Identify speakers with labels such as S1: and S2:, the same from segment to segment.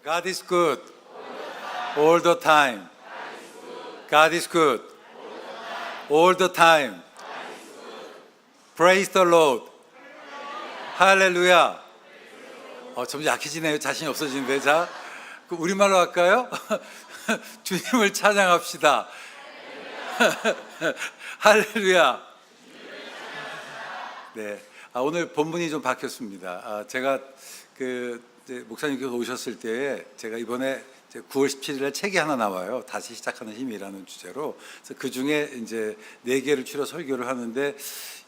S1: God is good all the time. God is good all the time. Praise the Lord. 할렐루야. 좀 약해지네요. 자신이 없어지는데. 자, 우리말로 할까요? 주님을 찬양합시다. 할렐루야. 네. 오늘 본문이 좀 바뀌었습니다. 제가 목사님께서 오셨을 때에 제가 이번에 9월 17일에 책이 하나 나와요. 다시 시작하는 힘이라는 주제로. 그래서 그 중에 이제 4개를 추려 설교를 하는데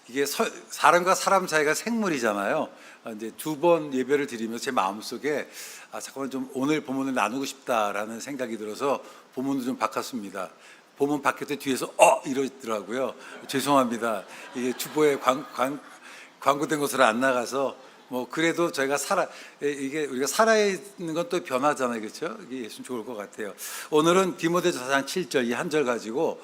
S1: 이게 사람과 사람 사이가 생물이잖아요. 이제 2번 예배를 드리면서 제 마음속에 잠깐만 좀 오늘 본문을 나누고 싶다라는 생각이 들어서 본문을 좀 바꿨습니다. 본문 바뀔 때 뒤에서 이러더라고요. 죄송합니다. 이게 주보에 광고된 곳으로 안 나가서 그래도 저희가 이게 우리가 살아있는 건 또 변하잖아요, 그렇죠? 이게 예수는 좋을 것 같아요. 오늘은 디모데전서 4장 7절 이 한 절 가지고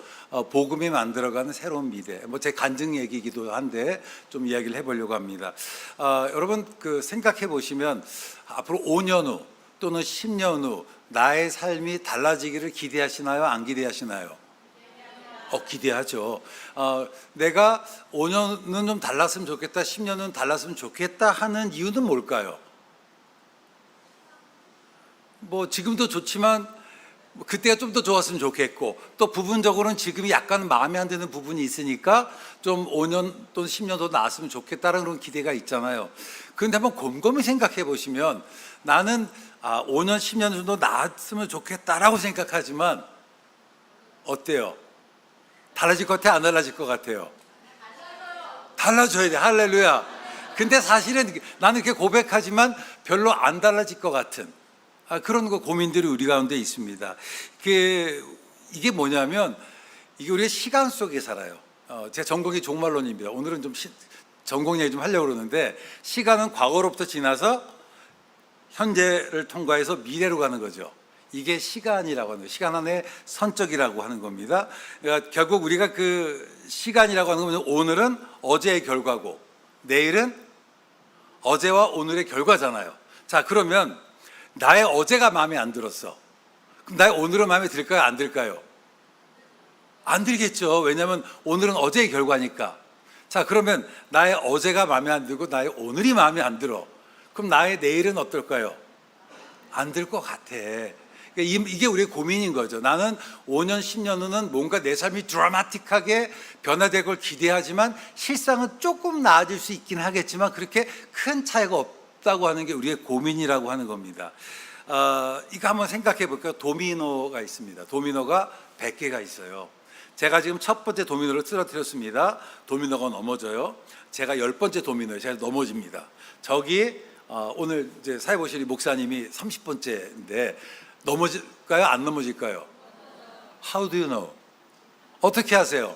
S1: 복음이 만들어가는 새로운 미래. 제 간증 얘기이기도 한데 좀 이야기를 해보려고 합니다. 여러분 생각해 보시면 앞으로 5년 후 또는 10년 후 나의 삶이 달라지기를 기대하시나요? 안 기대하시나요? 기대하죠. 내가 5년은 좀 달랐으면 좋겠다, 10년은 달랐으면 좋겠다 하는 이유는 뭘까요? 지금도 좋지만 그때가 좀 더 좋았으면 좋겠고, 또 부분적으로는 지금이 약간 마음에 안 드는 부분이 있으니까 좀 5년 또는 10년 더 나았으면 좋겠다라는 그런 기대가 있잖아요. 그런데 한번 곰곰이 생각해 보시면 나는 5년, 10년 정도 나았으면 좋겠다라고 생각하지만 어때요? 달라질 것 같아요? 안 달라질 것 같아요? 달라져야 돼. 할렐루야. 근데 사실은 나는 이렇게 고백하지만 별로 안 달라질 것 같은 그런 고민들이 우리 가운데 있습니다. 이게 뭐냐면 이게 우리가 시간 속에 살아요. 제 전공이 종말론입니다. 오늘은 좀 전공 얘기 좀 하려고 그러는데, 시간은 과거로부터 지나서 현재를 통과해서 미래로 가는 거죠. 이게 시간이라고 하는 거예요. 시간 안에 선적이라고 하는 겁니다. 그러니까 결국 우리가 시간이라고 하는 거는 오늘은 어제의 결과고 내일은 어제와 오늘의 결과잖아요. 자, 그러면 나의 어제가 마음에 안 들었어. 그럼 나의 오늘은 마음에 들까요? 안 들까요? 안 들겠죠. 왜냐하면 오늘은 어제의 결과니까. 자, 그러면 나의 어제가 마음에 안 들고 나의 오늘이 마음에 안 들어. 그럼 나의 내일은 어떨까요? 안 들 것 같아. 이게 우리의 고민인 거죠. 나는 5년, 10년 후는 뭔가 내 삶이 드라마틱하게 변화될 걸 기대하지만 실상은 조금 나아질 수 있긴 하겠지만 그렇게 큰 차이가 없다고 하는 게 우리의 고민이라고 하는 겁니다. 이거 한번 생각해 볼까요? 도미노가 있습니다. 도미노가 100개가 있어요. 제가 지금 첫 번째 도미노를 쓰러뜨렸습니다. 도미노가 넘어져요. 제가 10번째 도미노에 제가 넘어집니다. 저기 오늘 이제 사회보실이 목사님이 30번째인데 넘어질까요? 안 넘어질까요? How do you know? 어떻게 하세요?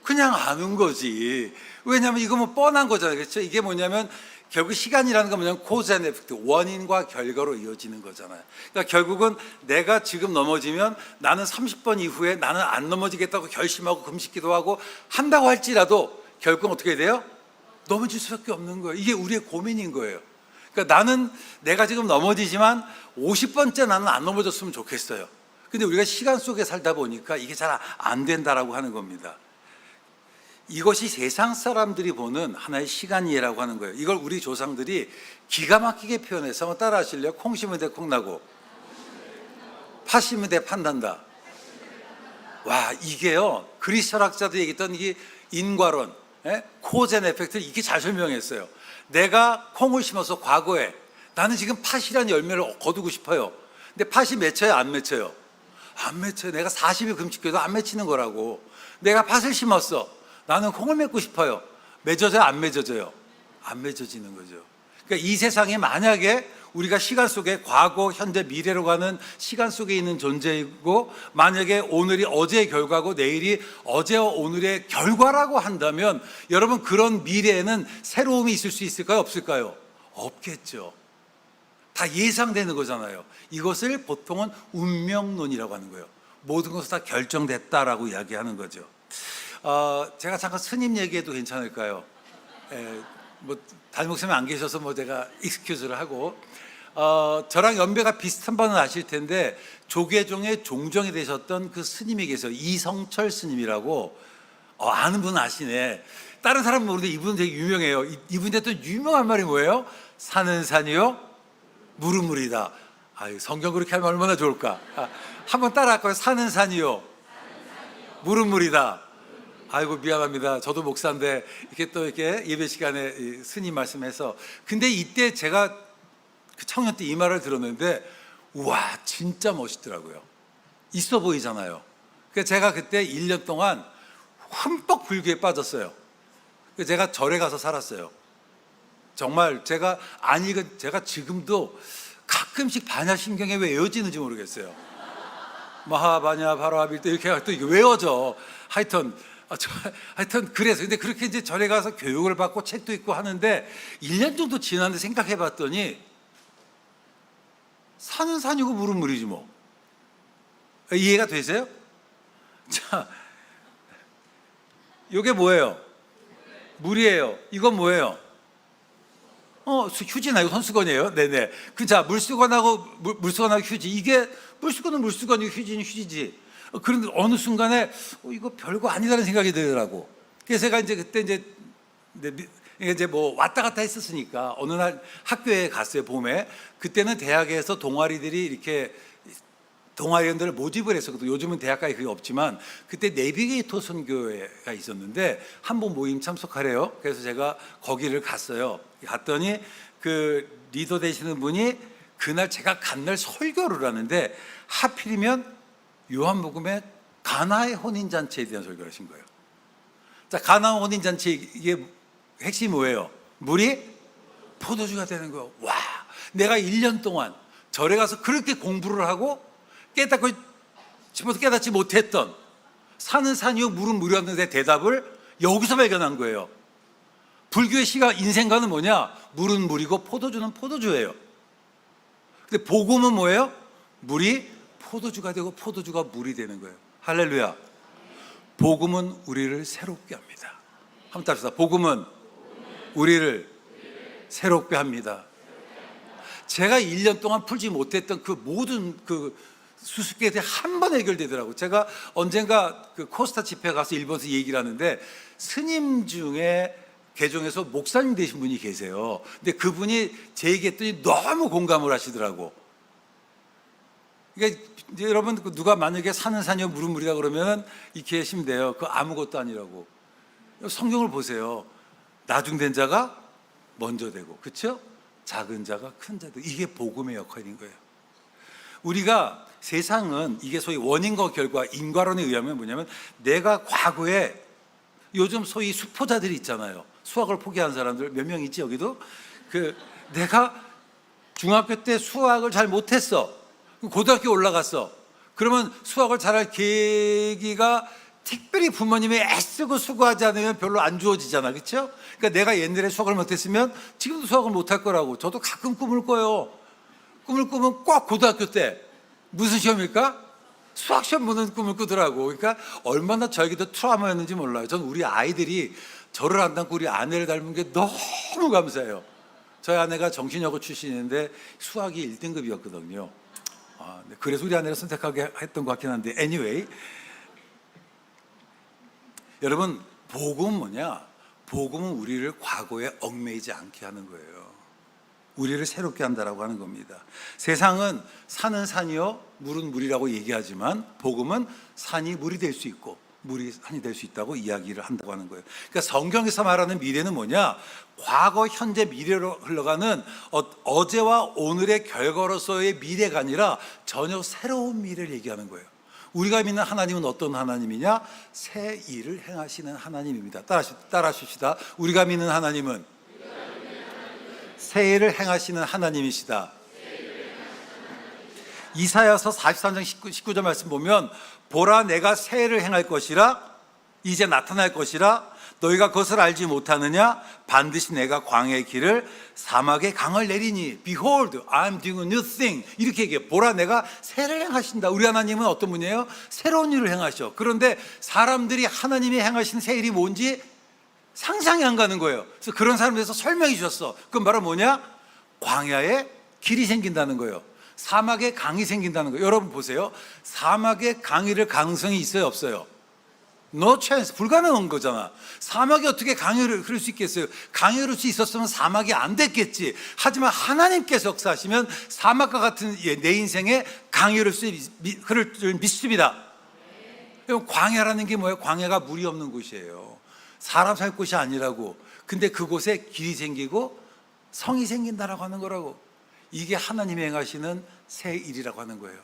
S1: 그냥 아는 거지. 왜냐하면 이거 뻔한 거잖아요. 그렇죠? 이게 뭐냐면 결국 시간이라는 건 뭐냐면 cause and effect, 원인과 결과로 이어지는 거잖아요. 그러니까 결국은 내가 지금 넘어지면 나는 30번 이후에 나는 안 넘어지겠다고 결심하고 금식기도 하고 한다고 할지라도 결국은 어떻게 돼요? 넘어질 수밖에 없는 거예요. 이게 우리의 고민인 거예요. 그러니까 나는 내가 지금 넘어지지만 50번째 나는 안 넘어졌으면 좋겠어요. 근데 우리가 시간 속에 살다 보니까 이게 잘 안 된다라고 하는 겁니다. 이것이 세상 사람들이 보는 하나의 시간이라고 하는 거예요. 이걸 우리 조상들이 기가 막히게 표현해서 한번 따라 하실래요? 콩 심은 데 콩 나고 파 심은 데 판단다. 와, 이게요 그리스 철학자들이 얘기했던 이게 인과론, 코즈 앤 에펙트를 이게 잘 설명했어요. 내가 콩을 심어서 과거에 나는 지금 팥이라는 열매를 거두고 싶어요. 근데 팥이 맺혀요? 안 맺혀요? 안 맺혀요. 내가 40일 금식해도 안 맺히는 거라고. 내가 팥을 심었어. 나는 콩을 맺고 싶어요. 맺어져요? 안 맺어져요? 안 맺어지는 거죠. 그러니까 이 세상에 만약에 우리가 시간 속에 과거, 현재, 미래로 가는 시간 속에 있는 존재이고 만약에 오늘이 어제의 결과고 내일이 어제와 오늘의 결과라고 한다면 여러분 그런 미래에는 새로움이 있을 수 있을까요? 없을까요? 없겠죠. 다 예상되는 거잖아요. 이것을 보통은 운명론이라고 하는 거예요. 모든 것이 다 결정됐다라고 이야기하는 거죠. 제가 잠깐 스님 얘기해도 괜찮을까요? 담임 목사님 안 계셔서 제가 익스큐즈를 하고 저랑 연배가 비슷한 분은 아실 텐데 조계종의 종정이 되셨던 그 스님이 계세요. 이성철 스님이라고. 아는 분은 아시네. 다른 사람은 모르는데 이분은 되게 유명해요. 이분한테 또 유명한 말이 뭐예요? 산은 산이요, 물은 물이다. 아유, 성경 그렇게 하면 얼마나 좋을까. 한번 따라할까요? 산은 산이요, 물은 물이다. 아이고 미안합니다. 저도 목사인데 이렇게 또 이렇게 예배 시간에 스님 말씀해서, 근데 이때 제가 그 청년 때 이 말을 들었는데 우와 진짜 멋있더라고요. 있어 보이잖아요. 그러니까 제가 그때 1년 동안 흠뻑 불교에 빠졌어요. 제가 절에 가서 살았어요. 정말 제가 지금도 가끔씩 반야심경에 왜 외워지는지 모르겠어요. 마하바냐 바라빌 때 이렇게 또 이게 외워져. 하여튼 그래서 근데 그렇게 이제 절에 가서 교육을 받고 책도 읽고 하는데 1년 정도 지났는데 생각해 봤더니 산은 산이고 물은 물이지 뭐. 이해가 되세요? 자, 이게 뭐예요? 물이에요. 이건 뭐예요? 휴지나 이거 손수건이에요. 네네. 자, 물수건하고 휴지. 이게 물수건은 물수건이고 휴지는 휴지지. 그런데 어느 순간에 이거 별거 아니다는 생각이 들더라고. 그래서 제가 이제 그때 이제 뭐 왔다 갔다 했었으니까 어느 날 학교에 갔어요. 봄에. 그때는 대학에서 동아리들이 이렇게 동아리원들을 모집을 했었거든요. 요즘은 대학가에 그게 없지만 그때 내비게이터 선교회가 있었는데 한번 모임 참석하래요. 그래서 제가 거기를 갔어요. 갔더니 그 리더 되시는 분이 그날 제가 간 날 설교를 하는데 하필이면 요한복음의 가나의 혼인잔치에 대한 설교를 하신 거예요. 자, 가나 혼인잔치 이게 핵심이 뭐예요? 물이 포도주가 되는 거예요. 와, 내가 1년 동안 절에 가서 그렇게 공부를 하고 깨닫고 싶어도 깨닫지 못했던 산은 산이요 물은 물이었는데 대답을 여기서 발견한 거예요. 불교의 인생관은 뭐냐? 물은 물이고 포도주는 포도주예요. 근데 복음은 뭐예요? 물이 포도주가 되고 포도주가 물이 되는 거예요. 할렐루야. 복음은 우리를 새롭게 합니다. 한번 따라합시다. 복음은 우리를 새롭게 합니다. 제가 1년 동안 풀지 못했던 그 모든 그 수수께끼 한 번 해결되더라고요. 제가 언젠가 그 코스타 집회 가서 일본에서 얘기를 하는데 스님 중에 개종해서 목사님 되신 분이 계세요. 근데 그분이 제 얘기했더니 너무 공감을 하시더라고. 그러니까 이제 여러분 누가 만약에 산은 산이요 물은 물이다 그러면 이렇게 하시면 돼요. 그거 아무것도 아니라고. 성경을 보세요. 나중된 자가 먼저 되고, 그렇죠? 작은 자가 큰 자 되고, 이게 복음의 역할인 거예요. 우리가 세상은 이게 소위 원인과 결과 인과론에 의하면 뭐냐면 내가 과거에 요즘 소위 수포자들이 있잖아요. 수학을 포기한 사람들 몇 명 있지 여기도. 내가 중학교 때 수학을 잘 못했어. 고등학교 올라갔어. 그러면 수학을 잘할 계기가 특별히 부모님이 애쓰고 수고하지 않으면 별로 안 주어지잖아. 그렇죠? 그러니까 내가 옛날에 수학을 못했으면 지금도 수학을 못할 거라고. 저도 가끔 꿈을 꿔요. 꿈을 꾸면 꼭 고등학교 때 무슨 시험일까? 수학 시험 보는 꿈을 꾸더라고. 그러니까 얼마나 저에게도 트라우마였는지 몰라요. 전 우리 아이들이 저를 안 닮고 우리 아내를 닮은 게 너무 감사해요. 저희 아내가 정신여고 출신인데 수학이 1등급이었거든요. 그래서 우리 아내를 선택하게 했던 것 같긴 한데 anyway, 여러분 복음은 뭐냐? 복음은 우리를 과거에 얽매이지 않게 하는 거예요. 우리를 새롭게 한다라고 하는 겁니다. 세상은 산은 산이요 물은 물이라고 얘기하지만 복음은 산이 물이 될 수 있고 물이 산이 될 수 있다고 이야기를 한다고 하는 거예요. 그러니까 성경에서 말하는 미래는 뭐냐? 과거, 현재, 미래로 흘러가는 어제와 오늘의 결과로서의 미래가 아니라 전혀 새로운 미래를 얘기하는 거예요. 우리가 믿는 하나님은 어떤 하나님이냐? 새 일을 행하시는 하나님입니다. 따라하십시다. 우리가 믿는 하나님은 새 일을 행하시는 하나님이시다. 이사야서 43장 19절 말씀 보면 보라 내가 새 일을 행할 것이라 이제 나타날 것이라 너희가 그것을 알지 못하느냐? 반드시 내가 광야의 길을 사막의 강을 내리니 Behold, I'm doing a new thing. 이렇게 얘기해요. 보라 내가 새 일을 행하신다. 우리 하나님은 어떤 분이에요? 새로운 일을 행하셔. 그런데 사람들이 하나님이 행하신 새 일이 뭔지 상상이 안 가는 거예요. 그래서 그런 사람들에서 설명해 주셨어. 그건 바로 뭐냐? 광야의 길이 생긴다는 거예요. 사막에 강이 생긴다는 거예요. 여러분 보세요. 사막에 강이 가능성이 있어요, 없어요? No chance. 불가능한 거잖아. 사막이 어떻게 강을 흐를 수 있겠어요? 강이 흐를 수 있었으면 사막이 안 됐겠지. 하지만 하나님께서 역사하시면 사막과 같은 내 인생에 강이 흐를 줄 믿습니다. 그럼 광야라는 게 뭐예요? 광야가 물이 없는 곳이에요. 사람 살 곳이 아니라고. 근데 그곳에 길이 생기고 성이 생긴다라고 하는 거라고. 이게 하나님이 행하시는 새 일이라고 하는 거예요.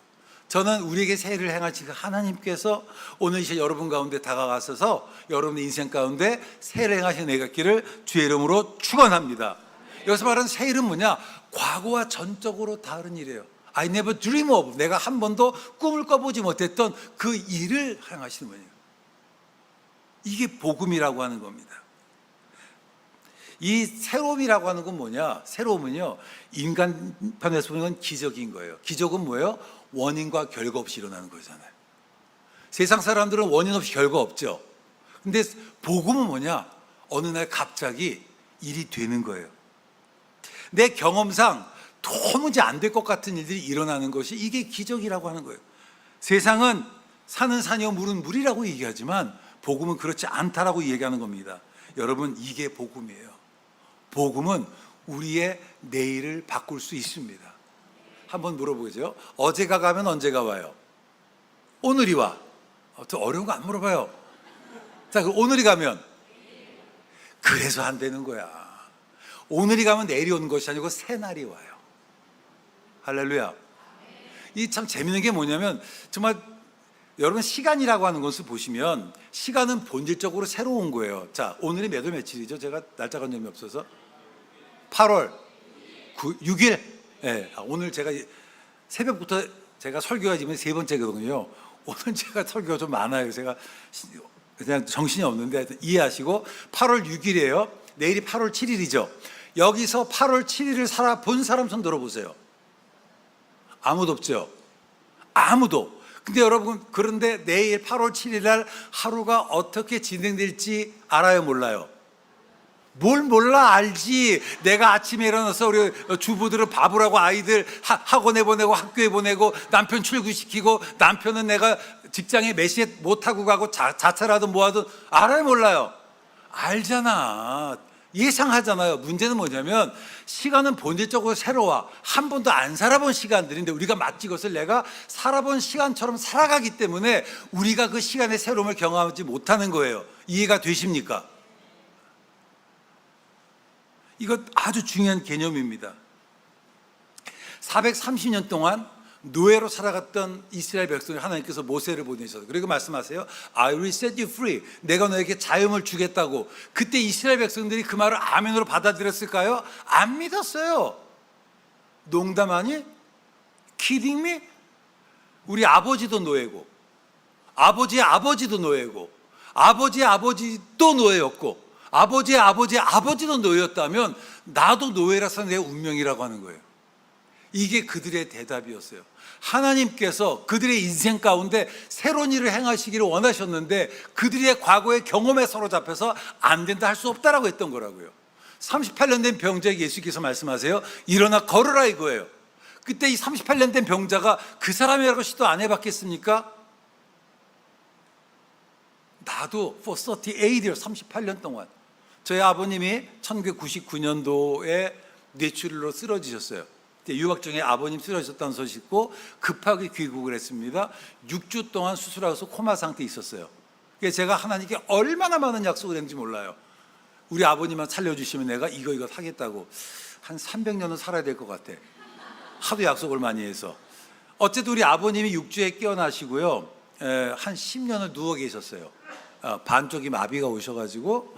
S1: 저는 우리에게 새 일을 행하시는 하나님께서 오늘 이제 여러분 가운데 다가가셔서 여러분의 인생 가운데 새 일을 행하시는 내가 주의 이름으로 축원합니다. 여기서 말하는 새 일은 뭐냐? 과거와 전적으로 다른 일이에요. I never dream of. 내가 한 번도 꿈을 꿔보지 못했던 그 일을 행하시는 분이에요. 이게 복음이라고 하는 겁니다. 이 새로움이라고 하는 건 뭐냐? 새로움은요, 인간 편에서 보는 건 기적인 거예요. 기적은 뭐예요? 원인과 결과 없이 일어나는 거잖아요. 세상 사람들은 원인 없이 결과 없죠. 근데 복음은 뭐냐? 어느 날 갑자기 일이 되는 거예요. 내 경험상 도무지 안 될 것 같은 일들이 일어나는 것이 이게 기적이라고 하는 거예요. 세상은 산은 산이요 물은 물이라고 얘기하지만 복음은 그렇지 않다라고 얘기하는 겁니다. 여러분, 이게 복음이에요. 복음은 우리의 내일을 바꿀 수 있습니다. 한번 물어보죠. 어제가 가면 언제가 와요? 오늘이 와. 더 어려운 거 안 물어봐요. 자, 그럼 오늘이 가면? 그래서 안 되는 거야. 오늘이 가면 내일이 오는 것이 아니고 새날이 와요. 할렐루야. 이 참 재밌는 게 뭐냐면, 정말 여러분 시간이라고 하는 것을 보시면 시간은 본질적으로 새로운 거예요. 자, 오늘이 몇 월 며칠이죠? 제가 날짜 관념이 없어서 8월 6일. 네, 오늘 제가 새벽부터 제가 설교가 지금 세 번째거든요. 오늘 제가 설교가 좀 많아요. 제가 그냥 정신이 없는데 이해하시고, 8월 6일이에요. 내일이 8월 7일이죠. 여기서 8월 7일을 살아본 사람 손 들어보세요. 아무도 없죠? 아무도. 근데 여러분, 그런데 내일 8월 7일 날 하루가 어떻게 진행될지 알아요, 몰라요? 뭘 몰라? 알지. 내가 아침에 일어나서 우리 주부들은 바보라고 아이들 학원에 보내고 학교에 보내고 남편 출근시키고, 남편은 내가 직장에 몇 시에 못 타고 가고 자차라든 뭐하든 알아요, 몰라요? 알잖아. 예상하잖아요. 문제는 뭐냐면 시간은 본질적으로 새로워. 한 번도 안 살아본 시간들인데 우리가 마치 그것을 내가 살아본 시간처럼 살아가기 때문에 우리가 그 시간의 새로움을 경험하지 못하는 거예요. 이해가 되십니까? 이것 아주 중요한 개념입니다. 430년 동안 노예로 살아갔던 이스라엘 백성을 하나님께서 모세를 보내셔서, 그리고 말씀하세요. I will set you free. 내가 너에게 자유를 주겠다고. 그때 이스라엘 백성들이 그 말을 아멘으로 받아들였을까요? 안 믿었어요. 농담하니? Kidding me? 우리 아버지도 노예고, 아버지의 아버지도 노예고, 아버지의 아버지도 노예였고, 아버지의 아버지의 아버지도 노예였다면 나도 노예라서 내 운명이라고 하는 거예요. 이게 그들의 대답이었어요. 하나님께서 그들의 인생 가운데 새로운 일을 행하시기를 원하셨는데 그들의 과거의 경험에 사로잡혀서 안 된다, 할 수 없다라고 했던 거라고요. 38년 된 병자에게 예수께서 말씀하세요. 일어나 걸으라 이거예요. 그때 이 38년 된 병자가 그 사람이라고 시도 안 해봤겠습니까? 나도 for 38years, 38년 동안. 저희 아버님이 1999년도에 뇌출혈로 쓰러지셨어요. 유학 중에 아버님 쓰러지셨다는 소식 듣고 급하게 귀국을 했습니다. 6주 동안 수술하고서 코마 상태에 있었어요. 그래서 제가 하나님께 얼마나 많은 약속을 했는지 몰라요. 우리 아버님만 살려주시면 내가 이거 하겠다고. 한 300년은 살아야 될 것 같아. 하도 약속을 많이 해서. 어쨌든 우리 아버님이 6주에 깨어나시고요, 한 10년을 누워 계셨어요. 반쪽이 마비가 오셔가지고,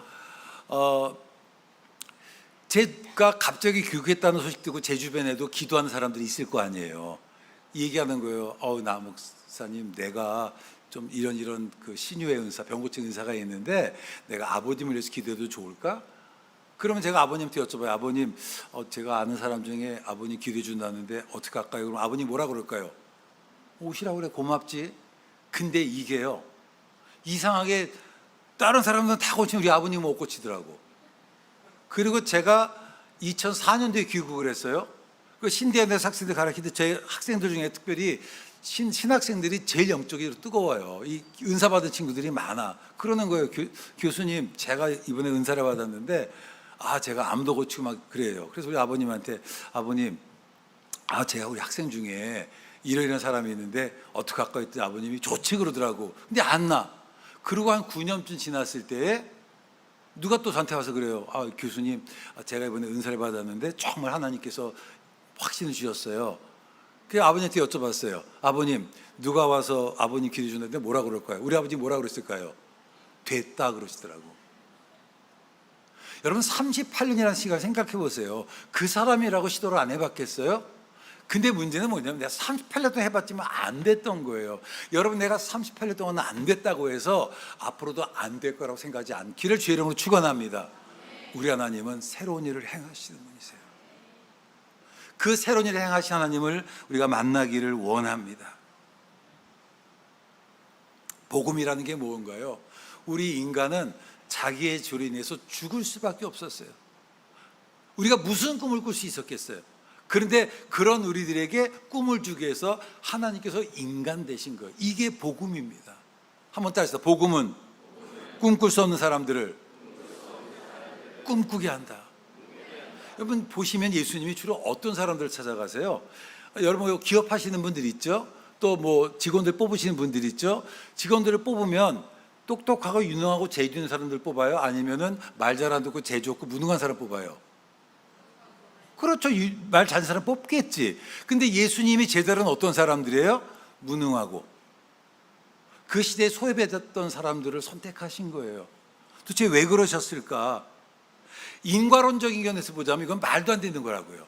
S1: 제가 갑자기 귀국했다는 소식 듣고 제 주변에도 기도하는 사람들이 있을 거 아니에요. 얘기하는 거예요. 나 목사님, 내가 좀 이런 그 신유의 은사, 병고증 은사가 있는데 내가 아버님을 위해서 기도해도 좋을까? 그러면 제가 아버님한테 여쭤봐요. 아버님, 제가 아는 사람 중에 아버님 기도해 준다는데 어떻게 할까요? 그럼 아버님 뭐라 그럴까요? 오시라고 그래. 고맙지. 근데 이게요, 이상하게 다른 사람들은 다 고치면 우리 아버님은 못 고치더라고. 그리고 제가 2004년도에 귀국을 했어요. 그 신대원에서 학생들 가르치는데 제 학생들 중에 특별히 신학생들이 제일 영적으로 뜨거워요. 이 은사 받은 친구들이 많아. 그러는 거예요. 교수님, 제가 이번에 은사를 받았는데 제가 암도 고치고 막 그래요. 그래서 우리 아버님한테, 아버님, 제가 우리 학생 중에 이런 사람이 있는데 어떻게 할까 했더니 아버님이 좋지 그러더라고. 근데 안 나. 그러고 한 9년쯤 지났을 때에 누가 또 저한테 와서 그래요. 교수님, 제가 이번에 은사를 받았는데 정말 하나님께서 확신을 주셨어요. 그래서 아버님한테 여쭤봤어요. 아버님, 누가 와서 아버님 기도 주는데 뭐라 그럴까요? 우리 아버지 뭐라 그랬을까요? 됐다 그러시더라고. 여러분, 38년이라는 시간 생각해 보세요. 그 사람이라고 시도를 안 해봤겠어요? 근데 문제는 뭐냐면 내가 38년 동안 해봤지만 안 됐던 거예요. 여러분, 내가 38년 동안 안 됐다고 해서 앞으로도 안 될 거라고 생각하지 않기를 주의 이름으로 축원합니다. 우리 하나님은 새로운 일을 행하시는 분이세요. 그 새로운 일을 행하신 하나님을 우리가 만나기를 원합니다. 복음이라는 게 뭔가요? 우리 인간은 자기의 죄로 인해서 죽을 수밖에 없었어요. 우리가 무슨 꿈을 꿀 수 있었겠어요? 그런데 그런 우리들에게 꿈을 주기 위해서 하나님께서 인간 되신 거예요. 이게 복음입니다. 한번 따라서 복음은 꿈꿀 수 없는 사람들을 꿈꾸게 한다. 여러분 보시면 예수님이 주로 어떤 사람들을 찾아가세요? 여러분 기업 하시는 분들 있죠? 또 뭐 직원들 뽑으시는 분들 있죠? 직원들을 뽑으면 똑똑하고 유능하고 재주 있는 사람들 뽑아요? 아니면은 말 잘 안 듣고 재주 없고 무능한 사람 뽑아요? 그렇죠. 말 잘하는 사람 뽑겠지. 근데 예수님이 제자는 어떤 사람들이에요? 무능하고 그 시대에 소외받았던 사람들을 선택하신 거예요. 도대체 왜 그러셨을까? 인과론적인 견해에서 보자면 이건 말도 안 되는 거라고요.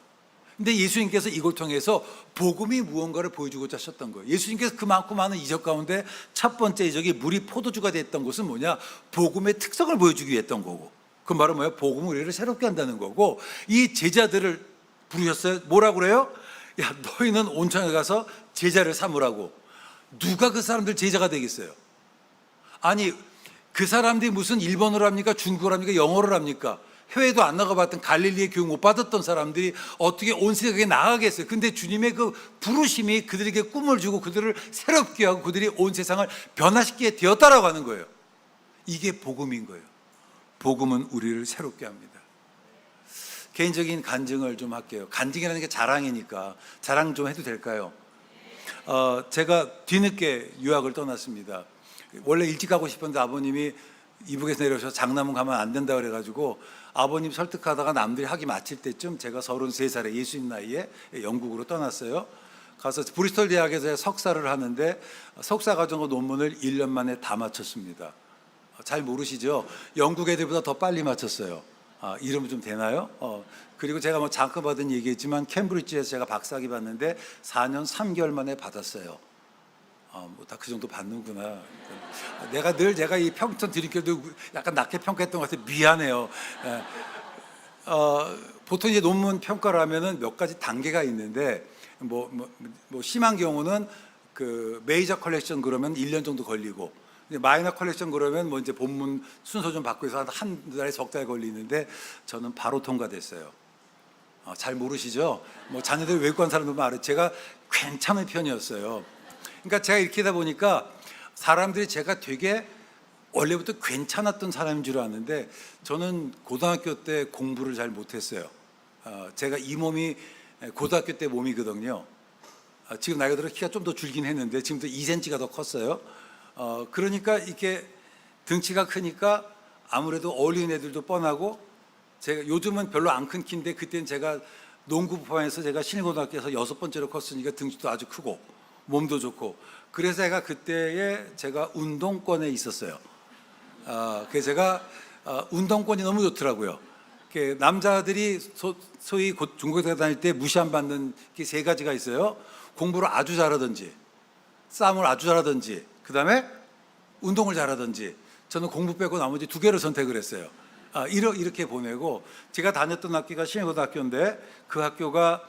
S1: 근데 예수님께서 이걸 통해서 복음이 무언가를 보여주고자 하셨던 거예요. 예수님께서 그 많고 많은 이적 가운데 첫 번째 이적이 물이 포도주가 됐던 것은 뭐냐? 복음의 특성을 보여주기 위해 했던 거고, 그 말은 뭐예요? 복음은 우리를 새롭게 한다는 거고, 이 제자들을 부르셨어요. 뭐라고 그래요? 야, 너희는 온천에 가서 제자를 삼으라고. 누가 그 사람들 제자가 되겠어요? 아니, 그 사람들이 무슨 일본어를 합니까? 중국어를 합니까? 영어를 합니까? 해외도 안 나가봤던 갈릴리의 교육 못 받았던 사람들이 어떻게 온 세상에 나가겠어요? 근데 주님의 그 부르심이 그들에게 꿈을 주고 그들을 새롭게 하고 그들이 온 세상을 변화시키게 되었다라고 하는 거예요. 이게 복음인 거예요. 복음은 우리를 새롭게 합니다. 개인적인 간증을 좀 할게요. 간증이라는 게 자랑이니까 자랑 좀 해도 될까요? 제가 뒤늦게 유학을 떠났습니다. 원래 일찍 가고 싶었는데 아버님이 이북에서 내려오셔서 장남은 가면 안 된다 그래가지고 아버님 설득하다가 남들이 학위 마칠 때쯤 제가 33살에 예수님 나이에 영국으로 떠났어요. 가서 브리스톨 대학에서 석사를 하는데 석사과정 논문을 1년 만에 다 마쳤습니다. 잘 모르시죠? 영국 애들보다 더 빨리 마쳤어요. 이름은 좀 되나요? 그리고 제가 뭐 잠깐 받은 얘기했지만 캠브리지에서 제가 박사학위 받는데 4년 3개월 만에 받았어요. 뭐 다 그 정도 받는구나. 내가 늘 제가 이 평점 드릴게도 약간 낮게 평가했던 것 같아요. 미안해요. 보통 이제 논문 평가를 하면은 몇 가지 단계가 있는데 뭐 심한 경우는 그 메이저 컬렉션 그러면 1년 정도 걸리고, 마이너 컬렉션 그러면 뭐 이제 본문 순서 좀 바꿔서 한 달에 석 달 걸리는데 저는 바로 통과됐어요. 잘 모르시죠? 뭐 자녀들 외국 간 사람들 말해 제가 괜찮은 편이었어요. 그러니까 제가 이렇게 하다 보니까 사람들이 제가 되게 원래부터 괜찮았던 사람인 줄 아는데 저는 고등학교 때 공부를 잘 못했어요. 제가 이 몸이 고등학교 때 몸이거든요. 지금 나이가 들어 키가 좀 더 줄긴 했는데 지금도 2cm가 더 컸어요. 그러니까 이렇게 등치가 크니까 아무래도 어울리는 애들도 뻔하고, 제가 요즘은 별로 안 큰 키인데 그때는 제가 농구 포함해서 제가 신일고등학교에서 6번째로 컸으니까 등치도 아주 크고 몸도 좋고, 그래서 제가 운동권에 있었어요. 그래서 제가 운동권이 너무 좋더라고요. 남자들이 소위 중고등학교 다닐 때 무시 안 받는 게 세 가지가 있어요. 공부를 아주 잘하든지, 싸움을 아주 잘하든지, 그 다음에 운동을 잘하든지. 저는 공부 빼고 나머지 두 개를 선택을 했어요. 이렇게 보내고, 제가 다녔던 학교가 신일고등학교인데 그 학교가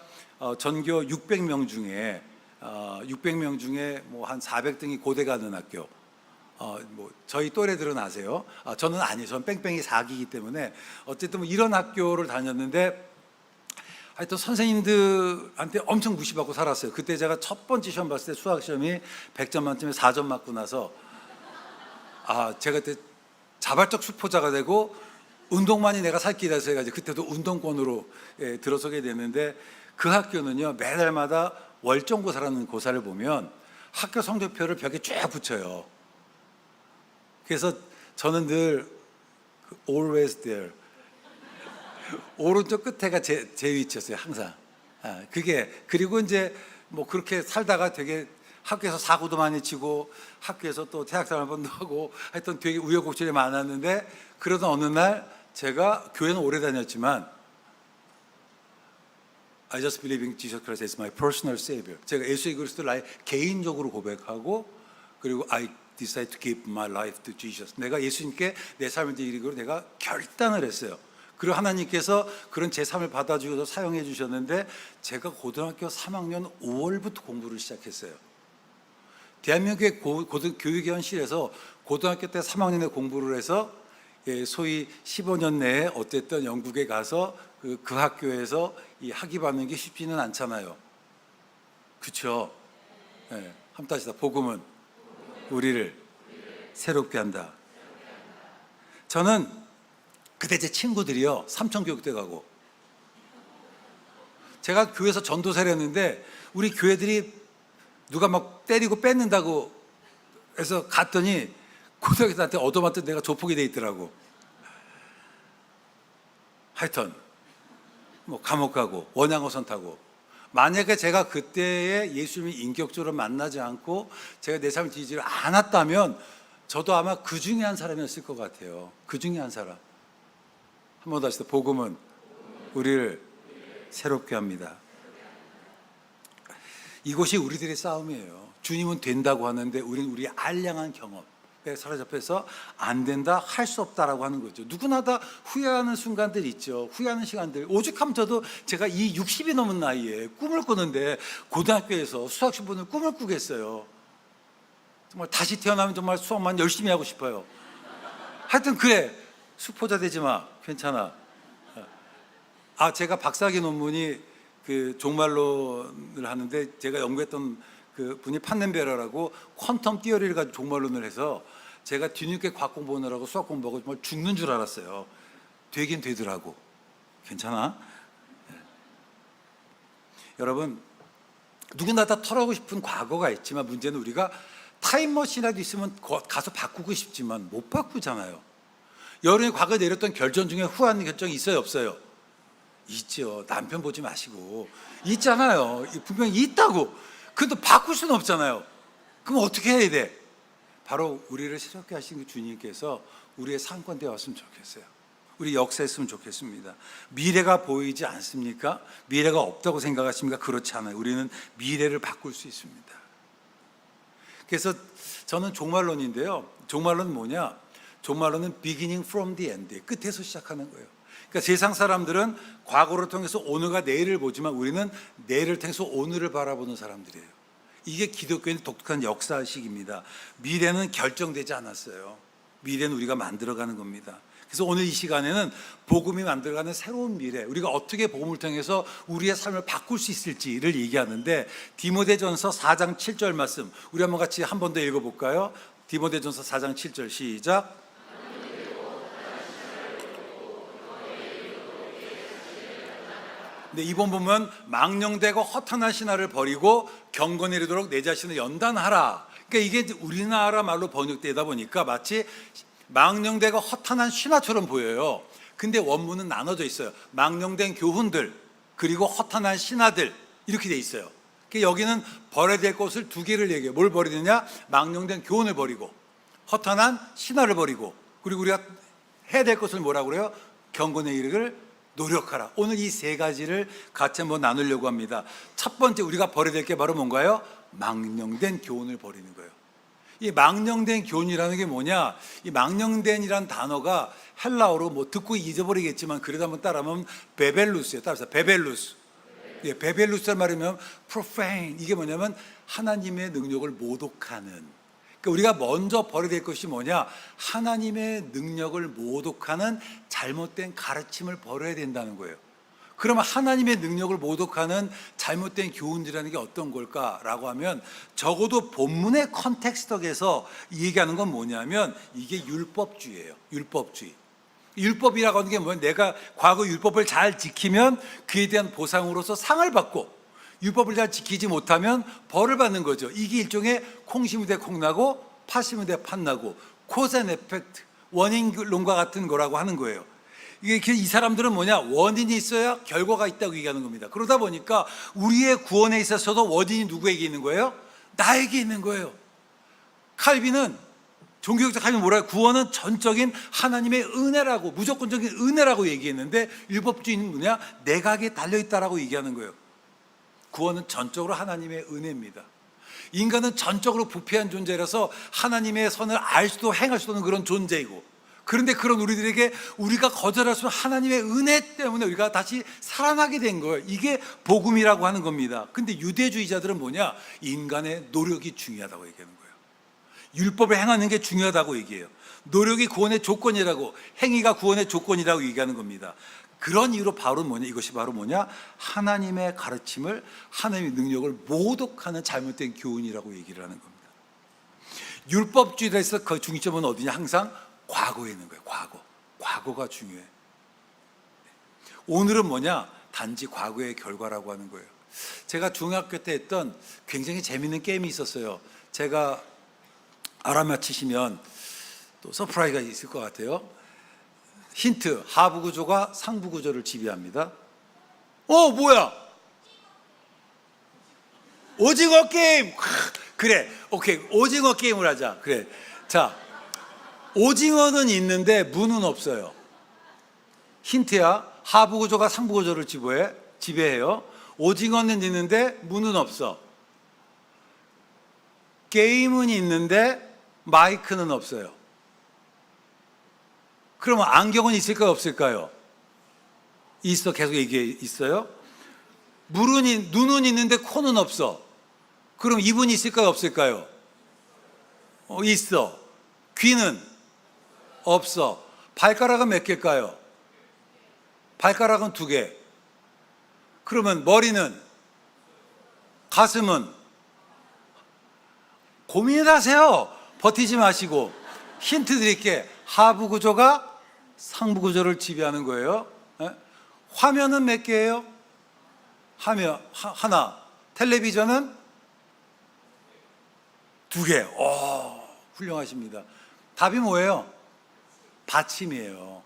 S1: 전교 600명 중에 600명 중에 뭐 한 400등이 고대 가는 학교. 뭐 저희 또래들은 아세요? 저는 아니에요. 저는 뺑뺑이 4기이기 때문에 어쨌든 뭐 이런 학교를 다녔는데 하여튼 선생님들한테 엄청 무시받고 살았어요. 그때 제가 첫 번째 시험 봤을 때 수학 시험이 100점 만점에 4점 맞고 나서 제가 그때 자발적 수포자가 되고 운동만이 내가 살 길이라서 해가지고 그때도 운동권으로 들어서게 됐는데, 그 학교는요 매달마다 월정고사라는 고사를 보면 학교 성적표를 벽에 쫙 붙여요. 그래서 저는 늘 always there, 오른쪽 끝에가 제 위치였어요 항상. 그리고 이제 뭐 그렇게 살다가 되게 학교에서 사고도 많이 치고 학교에서 또 대학생활 한번도 하고 하여튼 되게 우여곡절이 많았는데, 그러던 어느 날 제가 교회는 오래 다녔지만 I just believe in Jesus Christ as my personal savior. 제가 예수 그리스도를 나의 개인적으로 고백하고, 그리고 I decide to give my life to Jesus. 내가 예수님께 내 삶을 드리기로 내가 결단을 했어요. 그리고 하나님께서 그런 제 삶을 받아주셔서 사용해 주셨는데, 제가 고등학교 3학년 5월부터 공부를 시작했어요. 대한민국의 교육현실에서 고등학교 때 3학년에 공부를 해서 소위 15년 내에 어쨌든 영국에 가서 그 학교에서 이 학위 받는 게 쉽지는 않잖아요. 그렇죠? 한번 다시다. 복음은 우리를 새롭게 한다. 저는 그때 제 친구들이요 삼천교육대 가고, 제가 교회에서 전도사를 했는데 우리 교회들이 누가 막 때리고 뺏는다고 해서 갔더니 고등학교한테 얻어맞던 내가 조폭이 돼 있더라고. 하여튼 뭐 감옥 가고 원양어선 타고. 만약에 제가 그때에 예수님이 인격적으로 만나지 않고 제가 내 삶을 뒤지지 않았다면 저도 아마 그 중에 한 사람이었을 것 같아요. 그 중에 한 사람. 한 번 다시 더, 복음은 우리를 새롭게 합니다. 이곳이 우리들의 싸움이에요. 주님은 된다고 하는데 우리는 우리의 알량한 경험에 사로잡혀서 안 된다, 할 수 없다라고 하는 거죠. 누구나 다 후회하는 순간들 있죠. 후회하는 시간들. 오죽하면 저도 제가 이 60이 넘은 나이에 꿈을 꾸는데 고등학교에서 수학 시험을 꿈을 꾸겠어요. 정말 다시 태어나면 정말 수학만 열심히 하고 싶어요. 하여튼 그래, 수포자 되지 마, 괜찮아. 제가 박사학위 논문이 그 종말론을 하는데, 제가 연구했던 그 분이 판넨베러라고 퀀텀 티어리를 가지고 종말론을 해서 제가 뒤늦게 과학 공부하느라고 수학 공부하고 정말 죽는 줄 알았어요. 되긴 되더라고. 괜찮아? 여러분, 누구나 다 털어가고 싶은 과거가 있지만 문제는 우리가 타임머신이라도 있으면 가서 바꾸고 싶지만 못 바꾸잖아요. 여러분이 과거에 내렸던 결정 중에 후회하는 결정이 있어요, 없어요? 있죠. 남편 보지 마시고. 있잖아요. 분명히 있다고. 근데 바꿀 수는 없잖아요. 그럼 어떻게 해야 돼? 바로 우리를 새롭게 하신 그 주님께서 우리의 상권되어 왔으면 좋겠어요. 우리 역사했으면 좋겠습니다. 미래가 보이지 않습니까? 미래가 없다고 생각하십니까? 그렇지 않아요. 우리는 미래를 바꿀 수 있습니다. 그래서 저는 종말론인데요. 종말론은 뭐냐? 종말론은 beginning from the end, 끝에서 시작하는 거예요. 그러니까 세상 사람들은 과거를 통해서 오늘과 내일을 보지만 우리는 내일을 통해서 오늘을 바라보는 사람들이에요. 이게 기독교의 독특한 역사식입니다. 미래는 결정되지 않았어요. 미래는 우리가 만들어가는 겁니다. 그래서 오늘 이 시간에는 복음이 만들어가는 새로운 미래, 우리가 어떻게 복음을 통해서 우리의 삶을 바꿀 수 있을지를 얘기하는데, 디모데전서 4장 7절 말씀 우리 한번 같이 한 번 더 읽어볼까요? 디모데전서 4장 7절 시작. 근데 이번 보면 망령되고 허탄한 신화를 버리고 경건에 이르도록 내 자신을 연단하라. 그러니까 이게 우리나라 말로 번역되다 보니까 마치 망령되고 허탄한 신화처럼 보여요. 근데 원문은 나눠져 있어요. 망령된 교훈들 그리고 허탄한 신화들 이렇게 돼 있어요. 그러니까 여기는 버려야 될 것을 두 개를 얘기해요. 뭘 버리느냐? 망령된 교훈을 버리고 허탄한 신화를 버리고, 그리고 우리가 해야 될 것을 뭐라고 그래요? 경건에 이르기를 노력하라. 오늘 이 세 가지를 같이 한번 나누려고 합니다. 첫 번째 우리가 버려야 될 게 바로 뭔가요? 망령된 교훈을 버리는 거예요. 이 망령된 교훈이라는 게 뭐냐? 이 망령된이라는 단어가 헬라어로 뭐 듣고 잊어버리겠지만 그래도 한번 따라하면 베벨루스예요. 따라서 베벨루스. 예, 베벨루스란 말이면 profane. 이게 뭐냐면 하나님의 능력을 모독하는. 그러니까 우리가 먼저 버려야 될 것이 뭐냐? 하나님의 능력을 모독하는 잘못된 가르침을 버려야 된다는 거예요. 그러면 하나님의 능력을 모독하는 잘못된 교훈이라는 게 어떤 걸까라고 하면 적어도 본문의 컨텍스트에서 얘기하는 건 뭐냐면 이게 율법주의예요. 율법주의. 율법이라고 하는 게 뭐냐? 내가 과거 율법을 잘 지키면 그에 대한 보상으로서 상을 받고 율법을 잘 지키지 못하면 벌을 받는 거죠. 이게 일종의 콩 심은 데 콩 나고 팥 심은 데 팥 나고 코즈 앤 에펙트, 원인론과 같은 거라고 하는 거예요. 이게 이 사람들은 뭐냐? 원인이 있어야 결과가 있다고 얘기하는 겁니다. 그러다 보니까 우리의 구원에 있어서도 원인이 누구에게 있는 거예요? 나에게 있는 거예요. 칼빈은 종교학자 칼빈은 뭐라고? 구원은 전적인 하나님의 은혜라고, 무조건적인 은혜라고 얘기했는데 율법주의는 뭐냐? 내각에 달려있다라고 얘기하는 거예요. 구원은 전적으로 하나님의 은혜입니다. 인간은 전적으로 부패한 존재라서 하나님의 선을 알 수도 행할 수도 없는 그런 존재이고, 그런데 그런 우리들에게 우리가 거절할 수 없는 하나님의 은혜 때문에 우리가 다시 살아나게 된 거예요. 이게 복음이라고 하는 겁니다. 근데 유대주의자들은 뭐냐? 인간의 노력이 중요하다고 얘기하는 거예요. 율법을 행하는 게 중요하다고 얘기해요. 노력이 구원의 조건이라고, 행위가 구원의 조건이라고 얘기하는 겁니다. 그런 이유로 바로 뭐냐? 이것이 바로 뭐냐? 하나님의 가르침을, 하나님의 능력을 모독하는 잘못된 교훈이라고 얘기를 하는 겁니다. 율법주의에서 그 중점은 어디냐? 항상 과거에 있는 거예요. 과거가 중요해. 오늘은 뭐냐? 단지 과거의 결과라고 하는 거예요. 제가 중학교 때 했던 굉장히 재밌는 게임이 있었어요. 제가 알아맞히시면 또 서프라이즈가 있을 것 같아요. 힌트, 하부 구조가 상부 구조를 지배합니다. 뭐야? 오징어 게임. 그래, 오케이, 오징어 게임을 하자. 그래. 자, 오징어는 있는데 무는 없어요. 힌트야, 하부 구조가 상부 구조를 지배해요. 오징어는 있는데 무는 없어. 게임은 있는데 마이크는 없어요. 그러면 안경은 있을까요, 없을까요? 계속 얘기해. 있어요. 눈은 있는데 코는 없어. 그럼 입은 있을까요, 없을까요? 있어. 귀는 없어. 발가락은 몇 개일까요? 발가락은 2개. 그러면 머리는, 가슴은? 고민하세요. 버티지 마시고. 힌트 드릴게. 하부 구조가 상부 구조를 지배하는 거예요. 화면은 몇 개예요? 하나. 텔레비전은 2개. 훌륭하십니다. 답이 뭐예요? 받침이에요.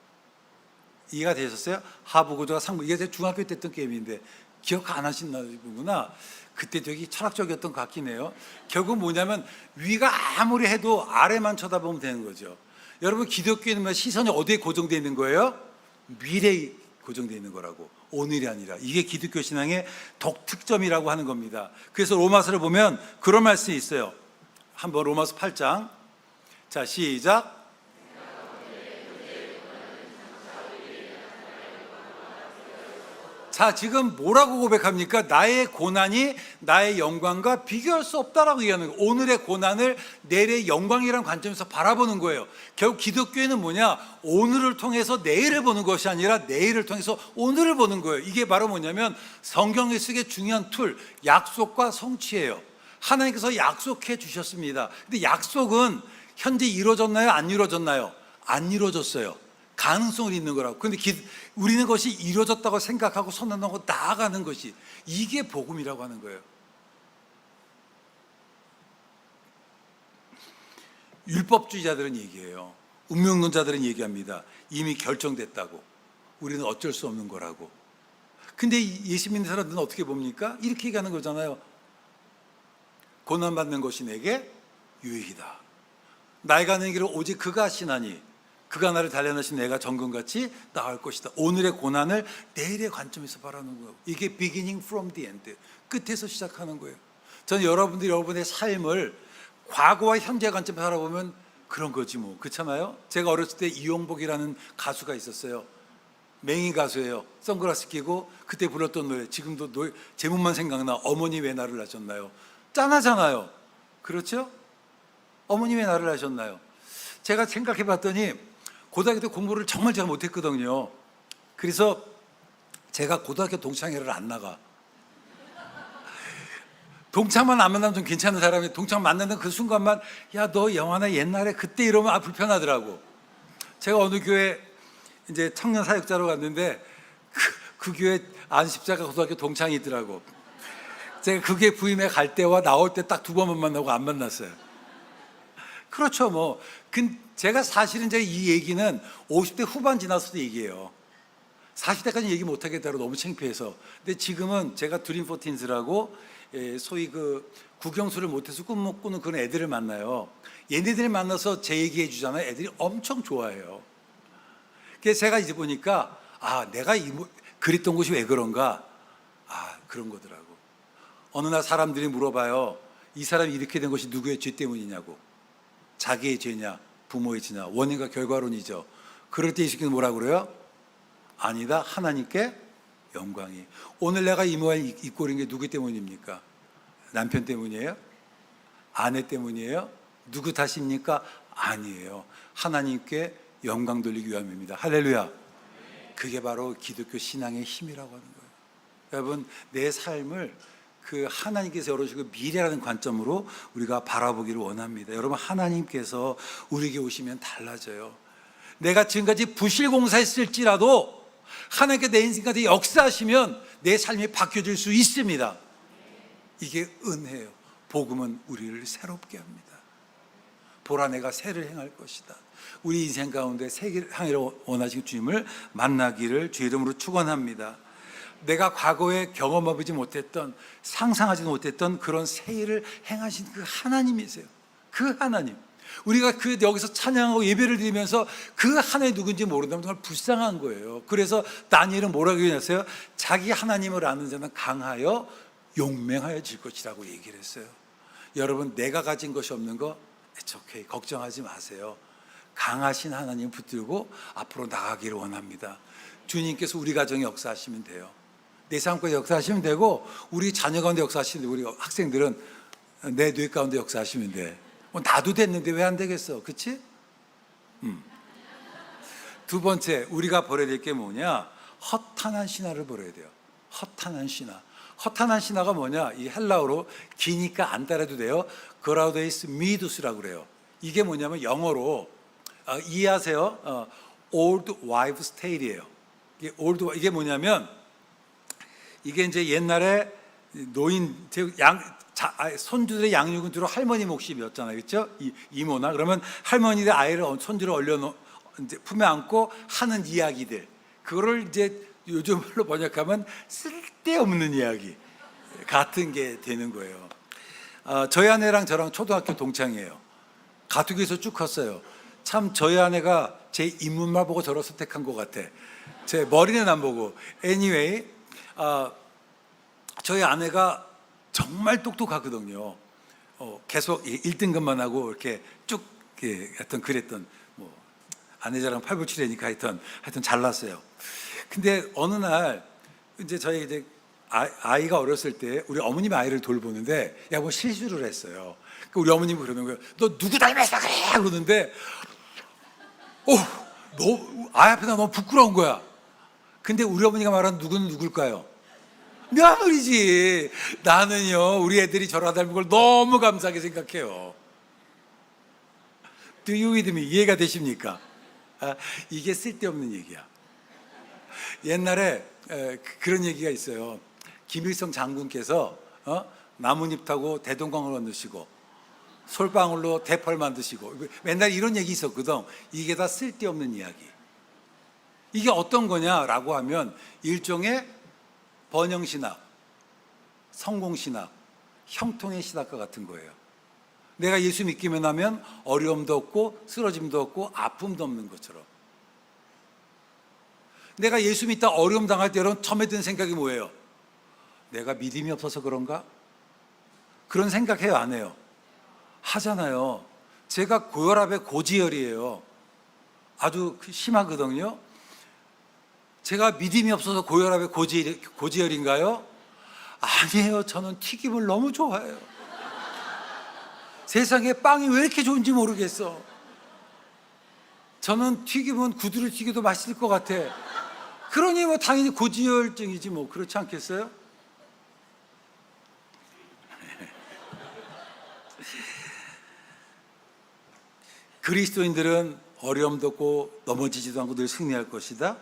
S1: 이해가 되셨어요? 하부 구조가 상부. 이게 제 중학교 때 했던 게임인데 기억 안 하시는구나. 그때 되게 철학적이었던 것 같긴 해요. 결국 뭐냐면 위가 아무리 해도 아래만 쳐다보면 되는 거죠. 여러분, 기독교인은 시선이 어디에 고정되어 있는 거예요? 미래에 고정되어 있는 거라고. 오늘이 아니라. 이게 기독교 신앙의 독특점이라고 하는 겁니다. 그래서 로마서를 보면 그런 말씀이 있어요. 한번 로마서 8장. 자, 시작. 자, 지금 뭐라고 고백합니까? 나의 고난이 나의 영광과 비교할 수 없다라고 얘기하는 거예요. 오늘의 고난을 내일의 영광이라는 관점에서 바라보는 거예요. 결국 기독교회는 뭐냐? 오늘을 통해서 내일을 보는 것이 아니라 내일을 통해서 오늘을 보는 거예요. 이게 바로 뭐냐면 성경 속의 중요한 툴, 약속과 성취예요. 하나님께서 약속해 주셨습니다. 근데 약속은 현재 이루어졌나요? 안 이루어졌나요? 안 이루어졌어요. 가능성을 있는 거라고. 그런데 우리는 그것이 이루어졌다고 생각하고 선언하고 나아가는 것이, 이게 복음이라고 하는 거예요. 율법주의자들은 얘기해요. 운명론자들은 얘기합니다. 이미 결정됐다고. 우리는 어쩔 수 없는 거라고. 근데 예수 믿는 사람들은 어떻게 봅니까? 이렇게 얘기하는 거잖아요. 고난받는 것이 내게 유익이다. 나의 가는 길을 오직 그가 하시나니 그가 나를 단련하신 내가 정금같이 나을 것이다. 오늘의 고난을 내일의 관점에서 바라는 거예요. 이게 beginning from the end, 끝에서 시작하는 거예요. 저는 여러분들이 여러분의 삶을 과거와 현재 관점에서 바라보면 그런 거지 뭐. 그렇잖아요. 제가 어렸을 때 이용복이라는 가수가 있었어요. 맹인 가수예요. 선글라스 끼고 그때 불렀던 노래, 지금도 제목만 생각나. 어머니 왜 나를 낳으셨나요? 짠하잖아요. 그렇죠? 어머니 왜 나를 낳으셨나요? 제가 생각해 봤더니 고등학교 때 공부를 정말 잘 못했거든요. 그래서 제가 고등학교 동창회를 안 나가. 동창만 안 만나면 좀 괜찮은 사람이 동창 만나는 그 순간만 야, 너 영화나 옛날에 그때 이러면 불편하더라고. 제가 어느 교회 이제 청년 사역자로 갔는데 그 교회 안십자가 고등학교 동창이 있더라고. 제가 그 교회 부임회 갈 때와 나올 때 딱 두 번만 만나고 안 만났어요. 그렇죠, 뭐. 제가 사실은 이제 이 얘기는 50대 후반 지나서도 얘기해요. 40대까지 얘기 못 하겠다고 너무 창피해서. 근데 지금은 제가 드림 포틴스라고 소위 그 국영수를 못해서 꿈 못 꾸는 그런 애들을 만나요. 얘네들이 만나서 제 얘기해 주잖아요. 애들이 엄청 좋아해요. 그래서 제가 이제 보니까 내가 그랬던 곳이 왜 그런가? 그런 거더라고. 어느 날 사람들이 물어봐요. 이 사람이 이렇게 된 것이 누구의 죄 때문이냐고. 자기의 죄냐, 부모의 죄냐, 원인과 결과론이죠. 그럴 때 이 새끼는 뭐라고 그래요? 아니다, 하나님께 영광이. 오늘 내가 이 모양 입고 있는 게 누구 때문입니까? 남편 때문이에요? 아내 때문이에요? 누구 탓입니까? 아니에요. 하나님께 영광 돌리기 위함입니다. 할렐루야. 그게 바로 기독교 신앙의 힘이라고 하는 거예요. 여러분, 내 삶을 그 하나님께서 열어주시고 미래라는 관점으로 우리가 바라보기를 원합니다. 여러분, 하나님께서 우리에게 오시면 달라져요. 내가 지금까지 부실공사했을지라도 하나님께 내 인생 가운데 역사하시면 내 삶이 바뀌어질 수 있습니다. 이게 은혜예요. 복음은 우리를 새롭게 합니다. 보라, 내가 새를 행할 것이다. 우리 인생 가운데 새를 향하기를 원하시는 주님을 만나기를 주의 이름으로 축원합니다. 내가 과거에 경험해보지 못했던, 상상하지 못했던 그런 새 일을 행하신 그 하나님이세요. 그 하나님. 우리가 여기서 찬양하고 예배를 드리면서 그 하나님이 누군지 모른다면 정말 불쌍한 거예요. 그래서 다니엘은 뭐라고 얘기했어요? 자기 하나님을 아는 자는 강하여 용맹하여질 것이라고 얘기를 했어요. 여러분, 내가 가진 것이 없는 거 오케이, 걱정하지 마세요. 강하신 하나님 붙들고 앞으로 나가기를 원합니다. 주님께서 우리 가정에 역사하시면 돼요. 내 삶 가운데 역사하시면 되고, 우리 자녀 가운데 역사하시면 되고, 우리 학생들은 내 뇌 가운데 역사하시면 돼. 나도 됐는데 왜 안 되겠어? 그치? 두 번째, 우리가 버려야 될 게 뭐냐? 허탄한 신화를 버려야 돼요. 허탄한 신화. 허탄한 신화가 뭐냐? 이 헬라어로 기니까 안 따라도 돼요. 그라우데이스 미두스라고 그래요. 이게 뭐냐면 영어로 이해하세요? Old wives' tale이에요. 이게 뭐냐면, 이게 이제 옛날에 노인 손주들의 양육은 주로 할머니 몫이 였잖아요, 그렇죠? 이모나. 그러면 할머니들 아이를 손주를 이제 품에 안고 하는 이야기들, 그거를 이제 요즘 말로 번역하면 쓸데없는 이야기 같은 게 되는 거예요. 저희 아내랑 저랑 초등학교 동창이에요. 가톨릭에서 쭉 컸어요. 참 저희 아내가 제 인물만 보고 저를 선택한 것 같아. 제 머리는 안 보고. Anyway, 저희 아내가 정말 똑똑하거든요. 계속 1등급만 하고 이렇게 쭉 하여튼 그랬던, 아내 자랑 8불7회니까 하여튼 잘났어요. 근데 어느 날 이제 저희 이제 아이가 어렸을 때 우리 어머님이 아이를 돌보는데 뭐 실수를 했어요. 우리 어머님이 그러는 거예요. 너 누구 닮았어 그래? 그러는데 너 아이 앞에다 너무 부끄러운 거야. 근데 우리 어머니가 말한 누구는 누굴까요? 며느리지. 나는요, 우리 애들이 저를 닮은 걸 너무 감사하게 생각해요. Do you with me? 이해가 되십니까? 이게 쓸데없는 얘기야. 옛날에 그런 얘기가 있어요. 김일성 장군께서 나뭇잎 타고 대동강을 건너시고 솔방울로 대포를 만드시고, 맨날 이런 얘기 있었거든. 이게 다 쓸데없는 이야기. 이게 어떤 거냐라고 하면 일종의 번영신학, 성공신학, 형통의 신학과 같은 거예요. 내가 예수 믿기만 하면 어려움도 없고 쓰러짐도 없고 아픔도 없는 것처럼. 내가 예수 믿다 어려움 당할 때 여러분 처음에 드는 생각이 뭐예요? 내가 믿음이 없어서 그런가? 그런 생각해요, 안 해요? 하잖아요. 제가 고혈압의 고지혈이에요. 아주 심하거든요. 제가 믿음이 없어서 고혈압의 고지혈인가요? 아니에요. 저는 튀김을 너무 좋아해요. 세상에 빵이 왜 이렇게 좋은지 모르겠어. 저는 튀김은 구두를 튀겨도 맛있을 것 같아. 그러니 뭐 당연히 고지혈증이지 뭐 그렇지 않겠어요? 그리스도인들은 어려움도 없고 넘어지지도 않고 늘 승리할 것이다.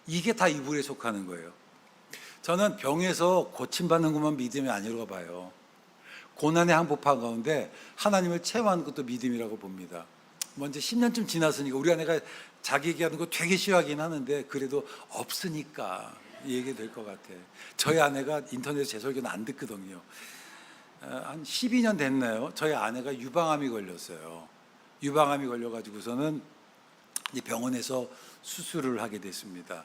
S1: 이게 다 이 부에 속하는 거예요. 저는 병에서 고침받는 것만 믿음이 아니라고 봐요. 고난의 항복판 가운데 하나님을 체험하는 것도 믿음이라고 봅니다. 먼저 10년쯤 지났으니까 우리 아내가 자기 얘기하는 거 되게 싫어하긴 하는데 그래도 없으니까 얘기될 것 같아. 저희 아내가 인터넷 제 설교는 안 듣거든요. 한 12년 됐나요? 저희 아내가 유방암이 걸렸어요. 유방암이 걸려가지고서는 병원에서 수술을 하게 됐습니다.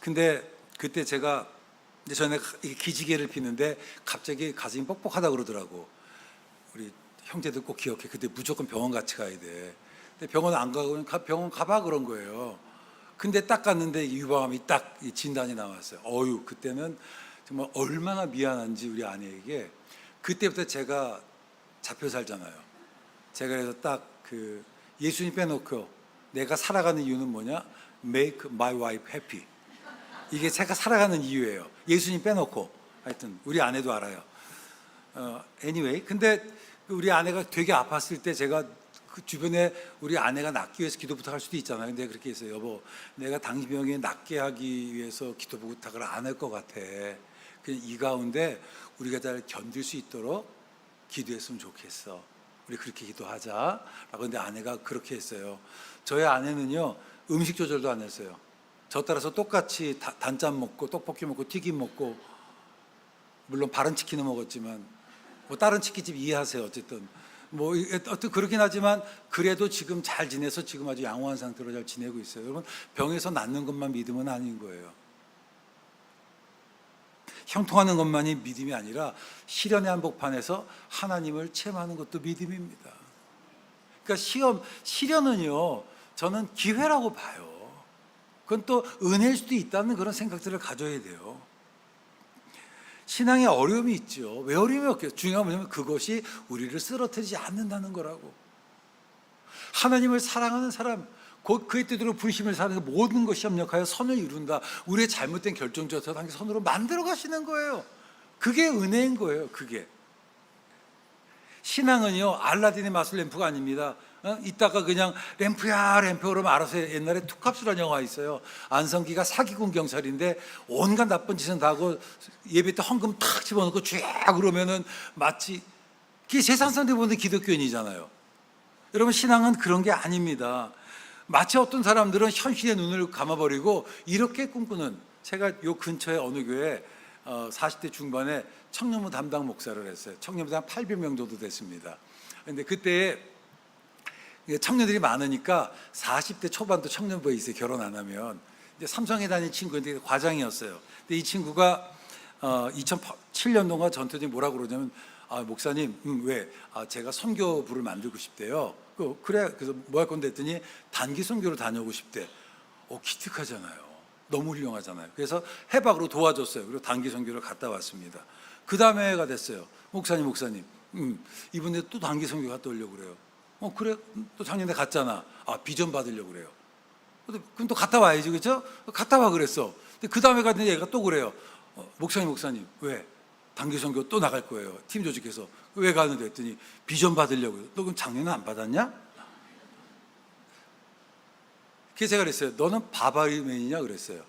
S1: 근데 그때 제가 전에 기지개를 피는데 갑자기 가슴이 뻑뻑하다 그러더라고. 우리 형제들 꼭 기억해. 그때 무조건 병원 같이 가야 돼. 근데 병원 안 가고 병원 가봐 그런 거예요. 근데 딱 갔는데 유방암이 딱 진단이 나왔어요. 어유 그때는 정말 얼마나 미안한지 우리 아내에게. 그때부터 제가 잡혀 살잖아요. 제가 그래서 딱 그 예수님 빼놓고 내가 살아가는 이유는 뭐냐? Make my wife happy. 이게 제가 살아가는 이유예요. 예수님 빼놓고. 하여튼 우리 아내도 알아요. anyway, 근데 우리 아내가 되게 아팠을 때 제가 그 주변에 우리 아내가 낫기 위해서 기도 부탁할 수도 있잖아요. 근데 그렇게 했어요. 여보, 내가 당신 병에 낫게 하기 위해서 기도 부탁을 안 할 것 같아. 그냥 이 가운데 우리가 잘 견딜 수 있도록 기도했으면 좋겠어. 우리 그렇게 기도하자. 라고. 근데 아내가 그렇게 했어요. 저희 아내는요, 음식 조절도 안 했어요. 저 따라서 똑같이 단짠 먹고 떡볶이 먹고 튀김 먹고, 물론 바른 치킨은 먹었지만 뭐 다른 치킨집 이해하세요. 어쨌든 뭐 어떤 그렇긴 하지만 그래도 지금 잘 지내서 지금 아주 양호한 상태로 잘 지내고 있어요. 여러분, 병에서 낫는 것만 믿음은 아닌 거예요. 형통하는 것만이 믿음이 아니라 시련의 한복판에서 하나님을 체험하는 것도 믿음입니다. 그러니까 시련은요, 저는 기회라고 봐요. 그건 또 은혜일 수도 있다는 그런 생각들을 가져야 돼요. 신앙에 어려움이 있죠. 왜 어려움이 없겠어요? 중요한 건 뭐냐면 그것이 우리를 쓰러뜨리지 않는다는 거라고. 하나님을 사랑하는 사람, 곧 그의 뜻대로 부르심을 사는 모든 것이 협력하여 선을 이룬다. 우리의 잘못된 결정조차 당신 선으로 만들어 가시는 거예요. 그게 은혜인 거예요. 그게. 신앙은요, 알라딘의 마술 램프가 아닙니다. 이따가 그냥 램프야 램프 그러면 알아서 옛날에 투캅스라는 영화 있어요. 안성기가 사기꾼 경찰인데 온갖 나쁜 짓은 다 하고 예배 때 헌금 탁 집어넣고 쫙 그러면은 마치 그게 세상사람들이 보는 기독교인이잖아요. 여러분, 신앙은 그런 게 아닙니다. 마치 어떤 사람들은 현실의 눈을 감아버리고 이렇게 꿈꾸는, 제가 요 근처에 어느 교회 40대 중반에 청년부 담당 목사를 했어요. 청년부 한 800명 정도 됐습니다. 근데 그때 청년들이 많으니까 40대 초반도 청년부에 있어요. 결혼 안 하면. 이제 삼성에 다닌 친구인데 과장이었어요. 근데 이 친구가 2007년도가 전투에 뭐라고 그러냐면, 목사님, 왜? 제가 선교부를 만들고 싶대요. 그래, 그래서 뭐 할 건데 했더니 단기 선교로 다녀오고 싶대. 기특하잖아요. 너무 훌륭하잖아요. 그래서 해박으로 도와줬어요. 그리고 단기 선교를 갔다 왔습니다. 그 다음에 해가 됐어요. 목사님, 이번에 또 단기 선교 갔다 오려고 그래요. 그래, 또 작년에 갔잖아. 비전 받으려고 그래요. 그럼 또 갔다 와야지, 그렇죠? 갔다 와 그랬어. 근데 그 다음에 갔는데 얘가 또 그래요. 목사님, 왜? 단기 선교 또 나갈 거예요. 팀 조직해서. 왜 가는데 했더니 비전 받으려고요. 너 그럼 작년에 안 받았냐? 그래서 제가 그랬어요. 너는 바바리맨이냐 그랬어요.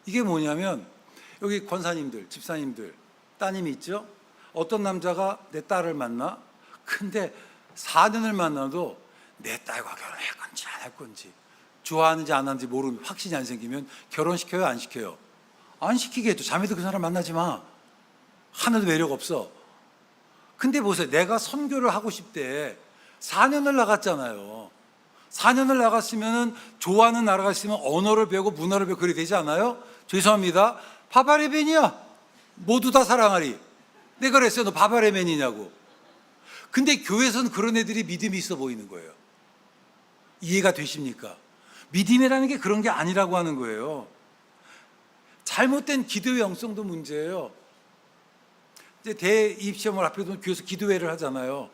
S1: 이게 뭐냐면 여기 권사님들, 집사님들, 따님이 있죠? 어떤 남자가 내 딸을 만나? 근데 4년을 만나도 내 딸과 결혼할 건지 안 할 건지, 좋아하는지 안 하는지 모르는 확신이 안 생기면 결혼시켜요, 안 시켜요? 안 시키게 해도 자매도 그 사람 만나지 마. 하나도 매력 없어. 근데 보세요. 내가 선교를 하고 싶대. 4년을 나갔잖아요. 4년을 나갔으면 좋아하는 나라가 있으면 언어를 배우고 문화를 배우고 그래야 되지 않아요? 죄송합니다. 바바레맨이야. 모두 다 사랑하리. 내가 그랬어요. 너 바바레맨이냐고. 근데 교회에서는 그런 애들이 믿음이 있어 보이는 거예요. 이해가 되십니까? 믿음이라는 게 그런 게 아니라고 하는 거예요. 잘못된 기도의 영성도 문제예요. 이제 대입시험을 앞에 두면 교회에서 기도회를 하잖아요.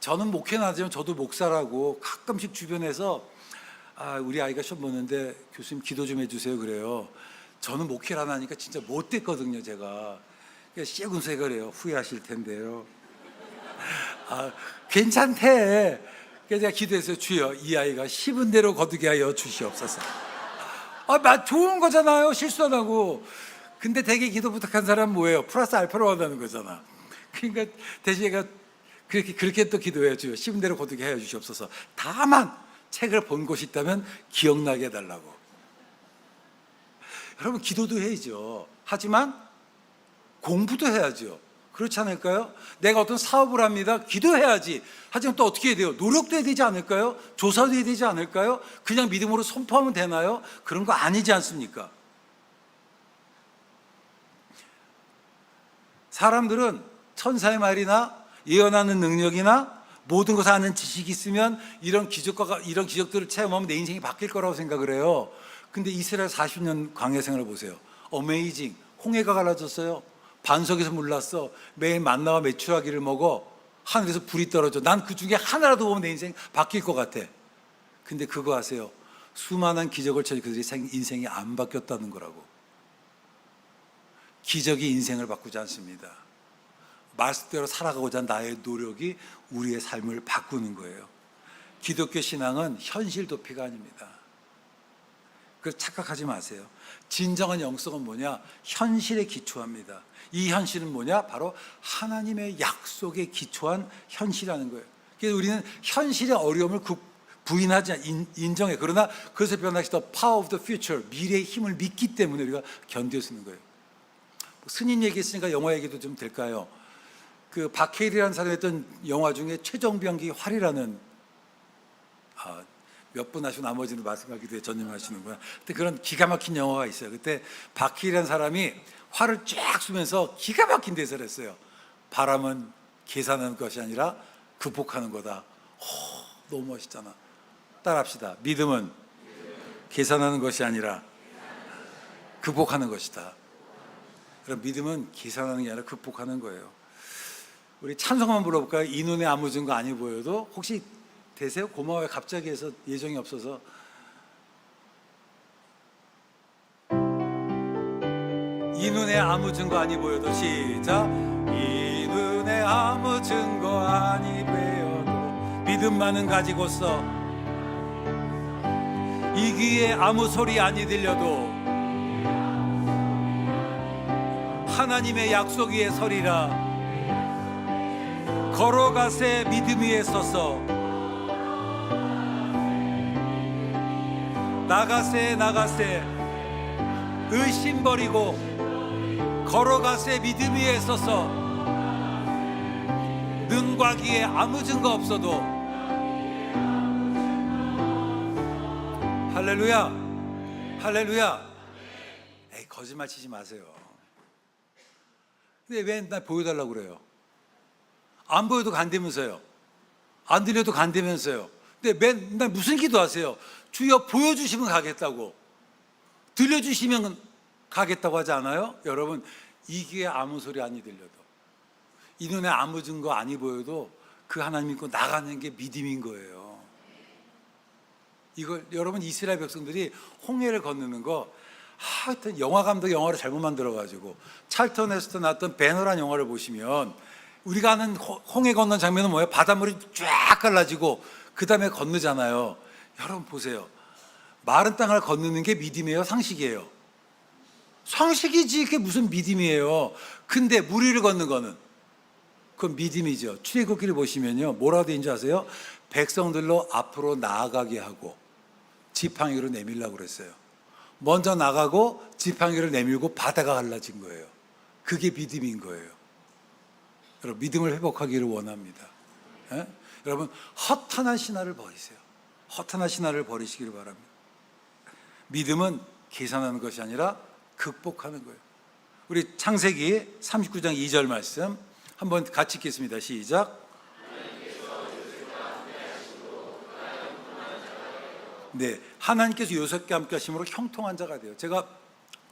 S1: 저는 목회는 하지만 저도 목사라고 가끔씩 주변에서 우리 아이가 시험 보는데 교수님 기도 좀 해주세요 그래요. 저는 목회를 안 하니까 진짜 못 됐거든요 제가. 씩 웃으세요 그래요. 후회하실 텐데요. 괜찮대. 그래서 제가 기도했어요. 주여 이 아이가 씹은 대로 거두게 하여 주시옵소서. 좋은 거잖아요. 실수 안 하고. 근데 되게 기도 부탁한 사람은 뭐예요? 플러스 알파로 한다는 거잖아. 그러니까 대신 제가 그렇게 또 기도해요. 주여 씹은 대로 거두게 하여 주시옵소서. 다만 책을 본 곳이 있다면 기억나게 해달라고. 여러분 기도도 해야죠. 하지만 공부도 해야죠. 그렇지 않을까요? 내가 어떤 사업을 합니다. 기도해야지. 하지만 또 어떻게 해야 돼요? 노력도 해야 되지 않을까요? 조사도 해야 되지 않을까요? 그냥 믿음으로 선포하면 되나요? 그런 거 아니지 않습니까? 사람들은 천사의 말이나 예언하는 능력이나 모든 것을 아는 지식이 있으면 이런 기적들을 체험하면 내 인생이 바뀔 거라고 생각을 해요. 근데 이스라엘 40년 광야 생활을 보세요. 어메이징. 홍해가 갈라졌어요. 반석에서 물 났어. 매일 만나와 메추라기를 먹어. 하늘에서 불이 떨어져. 난 그 중에 하나라도 보면 내 인생 바뀔 것 같아. 근데 그거 아세요? 수많은 기적을 쳐서 그들이 인생이 안 바뀌었다는 거라고. 기적이 인생을 바꾸지 않습니다. 말씀대로 살아가고자 한 나의 노력이 우리의 삶을 바꾸는 거예요. 기독교 신앙은 현실 도피가 아닙니다. 그래서 착각하지 마세요. 진정한 영성은 뭐냐? 현실에 기초합니다. 이 현실은 뭐냐? 바로 하나님의 약속에 기초한 현실이라는 거예요. 그래서 우리는 현실의 어려움을 부인하지 인정해. 그러나 그것을 변화시 the power of the future, 미래의 힘을 믿기 때문에 우리가 견딜 수 있는 거예요. 스님 얘기했으니까 영화 얘기도 좀 될까요? 그 박해일이라는 사람이 했던 영화 중에 최종병기 활이라는 몇 분 하시고 나머지는 말씀하기도 해 전념하시는구나. 근데 그런 기가 막힌 영화가 있어요. 그때 박해일이라는 사람이 활을 쫙 쏘면서 기가 막힌 대사를 했어요. 바람은 계산하는 것이 아니라 극복하는 거다. 너무 멋있잖아. 따라합시다. 믿음은 계산하는 것이 아니라 극복하는 것이다. 그럼 믿음은 계산하는 게 아니라 극복하는 거예요. 우리 찬송 한번 불러볼까요? 이 눈에 아무 증거 아니 보여도. 혹시 되세요? 고마워요. 갑자기 해서 예정이 없어서. 이 눈에 아무 증거 아니 보여도. 시작. 이 눈에 아무 증거 아니 보여도 믿음만은 가지고서 이 귀에 아무 소리 아니 들려도 하나님의 약속 위에 서리라. 걸어가세 믿음 위에 서서 나가세 의심 버리고 걸어가세 믿음 위에 서서 눈과 귀에 아무 증거 없어도. 할렐루야 할렐루야. 에이 거짓말 치지 마세요. 근데 왜 날 보여달라고 그래요? 안 보여도 간다면서요. 안 들려도 간다면서요. 근데 맨날 무슨 기도하세요? 주여 보여주시면 가겠다고, 들려주시면 가겠다고 하지 않아요? 여러분, 이 귀에 아무 소리 아니 들려도, 이 눈에 아무 증거 아니 보여도 그 하나님 믿고 나가는 게 믿음인 거예요. 이걸 여러분, 이스라엘 백성들이 홍해를 건너는 거, 하여튼 영화 감독 영화를 잘못 만들어가지고, 찰턴 헤스턴 나왔던 배너라는 영화를 보시면 우리가 아는 홍해 건너는 장면은 뭐예요? 바닷물이 쫙 갈라지고 그 다음에 건너잖아요. 여러분 보세요. 마른 땅을 건너는 게 믿음이에요? 상식이에요? 상식이지. 그게 무슨 믿음이에요? 근데 물 위를 걷는 거는 그건 믿음이죠. 출애굽기를 보시면요, 뭐라고 되어 있는지 아세요? 백성들로 앞으로 나아가게 하고 지팡이로 내밀라고 그랬어요. 먼저 나가고 지팡이를 내밀고 바다가 갈라진 거예요. 그게 믿음인 거예요. 여러분, 믿음을 회복하기를 원합니다. 예? 여러분, 허탄한 신화를 버리세요. 허탄한 신화를 버리시기를 바랍니다. 믿음은 계산하는 것이 아니라 극복하는 거예요. 우리 창세기 39장 2절 말씀 한번 같이 읽겠습니다. 시작. 네, 하나님께서 요셉과 함께 하심으로 형통한 자가 돼요. 제가